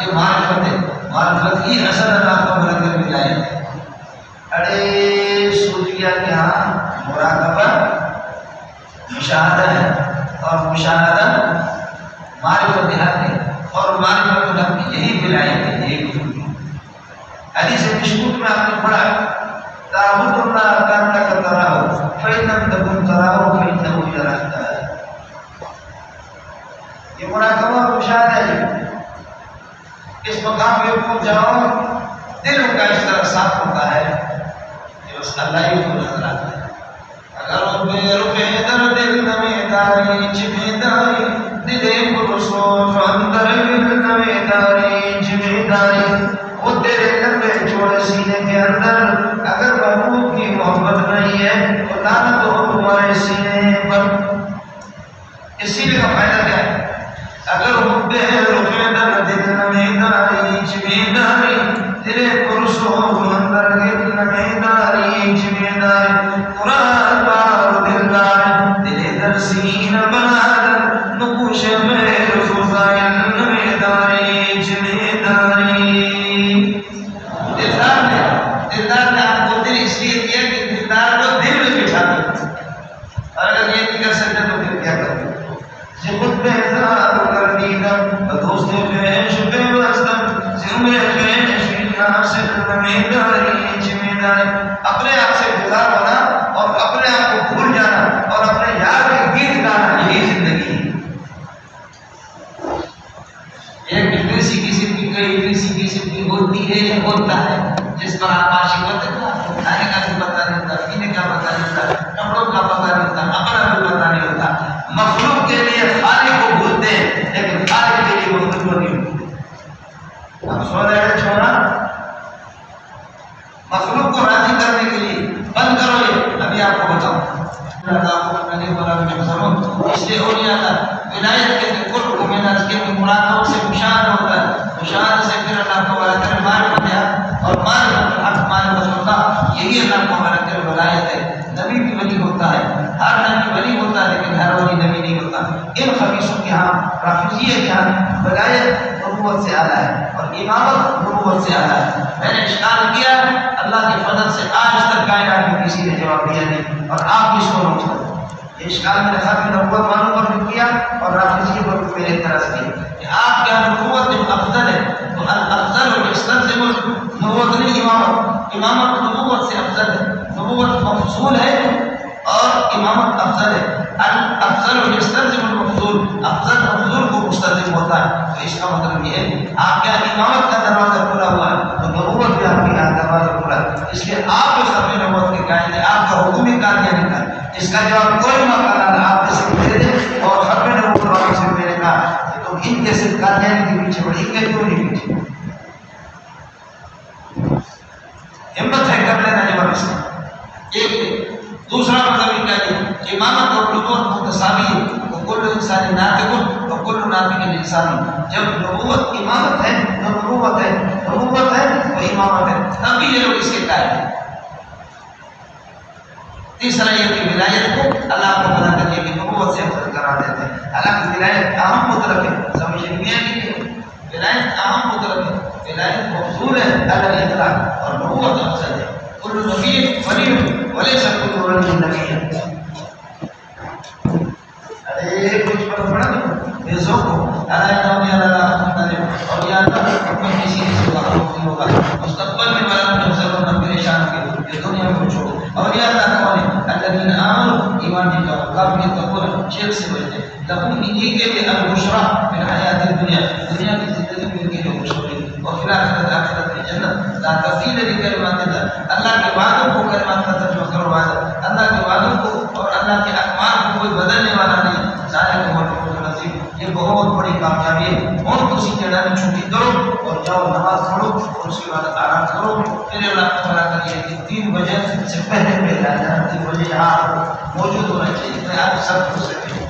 یہ معرفت ہے، معرفت ہی اصل اللہ کو مل کر ملائی ہے۔ ارے صوفیہ کے ہاں مراقبہ مشاہدہ ہے، اور مشاہدہ معرفت حق ہے، اور معرفت حق کی یہی ولایت ہے، یہی بزرگی۔ حدیث مشکوک میں آپ نے پڑھا تعبد اللہ کانک تراہ فإن لم تكن تراہ فإنه یراک۔ یہ مراقبہ اور مشاہدہ ہے، اس مقام پہ پہنچ جاؤ دل ان کا اس طرح صاف ہوتا ہے کہ اس اللہ ہی کو نظر آتا ہے۔ اگر روپے در دل نمی داری جمی داری دلے پرسوف اندر دل نمی داری جمی داری، وہ تیرے لمبے چوڑے سینے کے اندر اگر محبوب کی محبت نہیں ہے تو لعنت ہو تمہارے سینے پر۔ اس سینے کا فائدہ کیا ہے؟ اگر روپے در دل نمی داری جمی داری دلے پرسوف اندر دل نمی داری جمی داری، قرآن بار دلدار دلے در سین بنادر نقوش میں رفضائن نمی داری جمی داری۔ دلدار نے آپ کو دل اس لیے دیا کہ دلدار کو دل میں بٹھا دے، اور اگر یہ نہیں کر سکتے تو پھر کیا کرتے؟ جب خود بہزار کر دیدم دوست پیش بے وستم زمرے پیش ناصر نمی داری جمی داری، اپنے آپ سے گزار ہونا اور اپنے آپ کو بھول جانا اور اپنے یار کے گیت گانا، یہی زندگی ہے۔ ایک کسی قسم کی کئی کسی قسم کی ہوتی ہے یا ہوتا ہے جس پر آپ عاشق ہوتے ہیں، کھانے کا بھی پتہ نہیں ہوتا، پینے کا پتہ نہیں ہوتا، کپڑوں کا پتہ نہیں ہوتا، اپنا بھی پتہ نہیں ہوتا۔ مخلوق کے لیے خالق کو بھولتے ہیں لیکن خالق کے لیے مخلوق کو نہیں بھولتے۔ اب سو رہے چھوڑا مخلوق کو راضی کرنے کے لیے بند کرو، یہ ابھی آپ کو بتاؤں۔ اس لیے اولیاء کا ولایت کے قرب کو میں اس کے مراقبہ سے مشاہدہ ہوتا ہے، مشاہدہ سے پھر اللہ کو بڑا کر معرفت ہے، اور معرفت الحق معرفت اللہ، یہی اللہ کو بڑا کر ولایت ہے۔ نبی بھی ولی ہوتا ہے، ہر نبی ولی ہوتا ہے لیکن ہر ولی نبی نہیں ہوتا۔ ان خبیثوں کے ہاں رافضیہ کے ہاں ولایت نبوت سے اعلیٰ ہے اور امامت نبوت سے اعلیٰ ہے۔ میں نے اشکال کیا اللہ کے فضل سے آج تک کائنات میں کسی نے جواب دیا نہیں، اور آپ اس کو روک سکتے۔ یہ اشکال میں نے خاتم نبوت والوں پر بھی کیا اور رافضیہ پر بھی میرے طرح سے کیا کہ آپ کیا نبوت جب افضل ہے تو الافضل اور استلزم نبوت نہیں امامت، امامت نبوت سے افضل ہے، نبوت مفضول ہے اور امامت افضل ہے۔ الافضل اور استلزم المفضول، افضل مفضول کو مستلزم ہوتا ہے، تو اس کا مطلب یہ ہے آپ کیا امامت کا دروازہ کھلا ہوا ہے تو نبوت بھی آپ کے یہاں دروازہ کھلا ہے، اس لیے آپ اس ختم نبوت کے قائل ہیں، آپ کا حکم ہی قادیانی کا۔ اس کا جواب کوئی مقالہ نہ آپ جیسے دے دیں اور ختم نبوت والوں سے میں نے کہا کہ تم ان کے صرف قادیانی کے پیچھے پڑی، ان کے کیوں نہیں پیچھے؟ ہمت ہے کر لینا زبردست۔ ایک دوسرا مطلب یہ کہ امامت اور نبوت متساوی ہے، وہ کل انسانی ناطق اور کل ناطق انسانی۔ جب نبوت امامت ہے تو نبوت ہے، نبوت ہے تو امامت ہے، تبھی یہ لوگ اس کے قائل ہیں۔ تیسرا یہ کہ ولایت کو اللہ کو بنا کر کے نبوت سے افضل قرار دیتے ہیں، حالانکہ ولایت اہم مطلب ہے، سمجھ لیا کہ ولایت اہم مطلب ہے، ولایت مفضول ہے اللہ اطلاق اور نبوت افضل ہے۔ کل نبی ولی ولیس کل ولی نبی۔ ارے کچھ پر پڑھا نہیں یہ ذوق ہو اور یا اللہ کسی سے نہیں ہوگا مستقبل میں والا جب ضرور نہ پریشان کے یہ دنیا میں چھوڑو۔ اور یا اللہ کون الذین آمنوا ایمان جن کا قابلیت تقول شیخ سے بچتے لہم انہی کے لیے البشرا من حیات الدنیا، دنیا کی زندگی میں ان کے لیے خوشخبری، اور فی الآخرت آخرت کی جنت لا تبدیل لکلمات اللہ، اللہ کے وعدوں کو کلمات کا ترجمہ کرو وعدہ، اللہ کے وعدوں کو اور اللہ کے احکام کو کوئی بدلنے والا نہیں۔ ذالک هو الفوز العظیم، یہ بہت بڑی کامیابی ہے۔ اور کسی جگہ میں چھٹی کرو اور جاؤ نماز پڑھو اور اس کے بعد آرام کرو، پھر اللہ تعالیٰ کریے کہ 3 بجے سے پہلے آ جانا، 3 بجے یہاں موجود ہونا چاہیے، آپ سب کچھ سکیں۔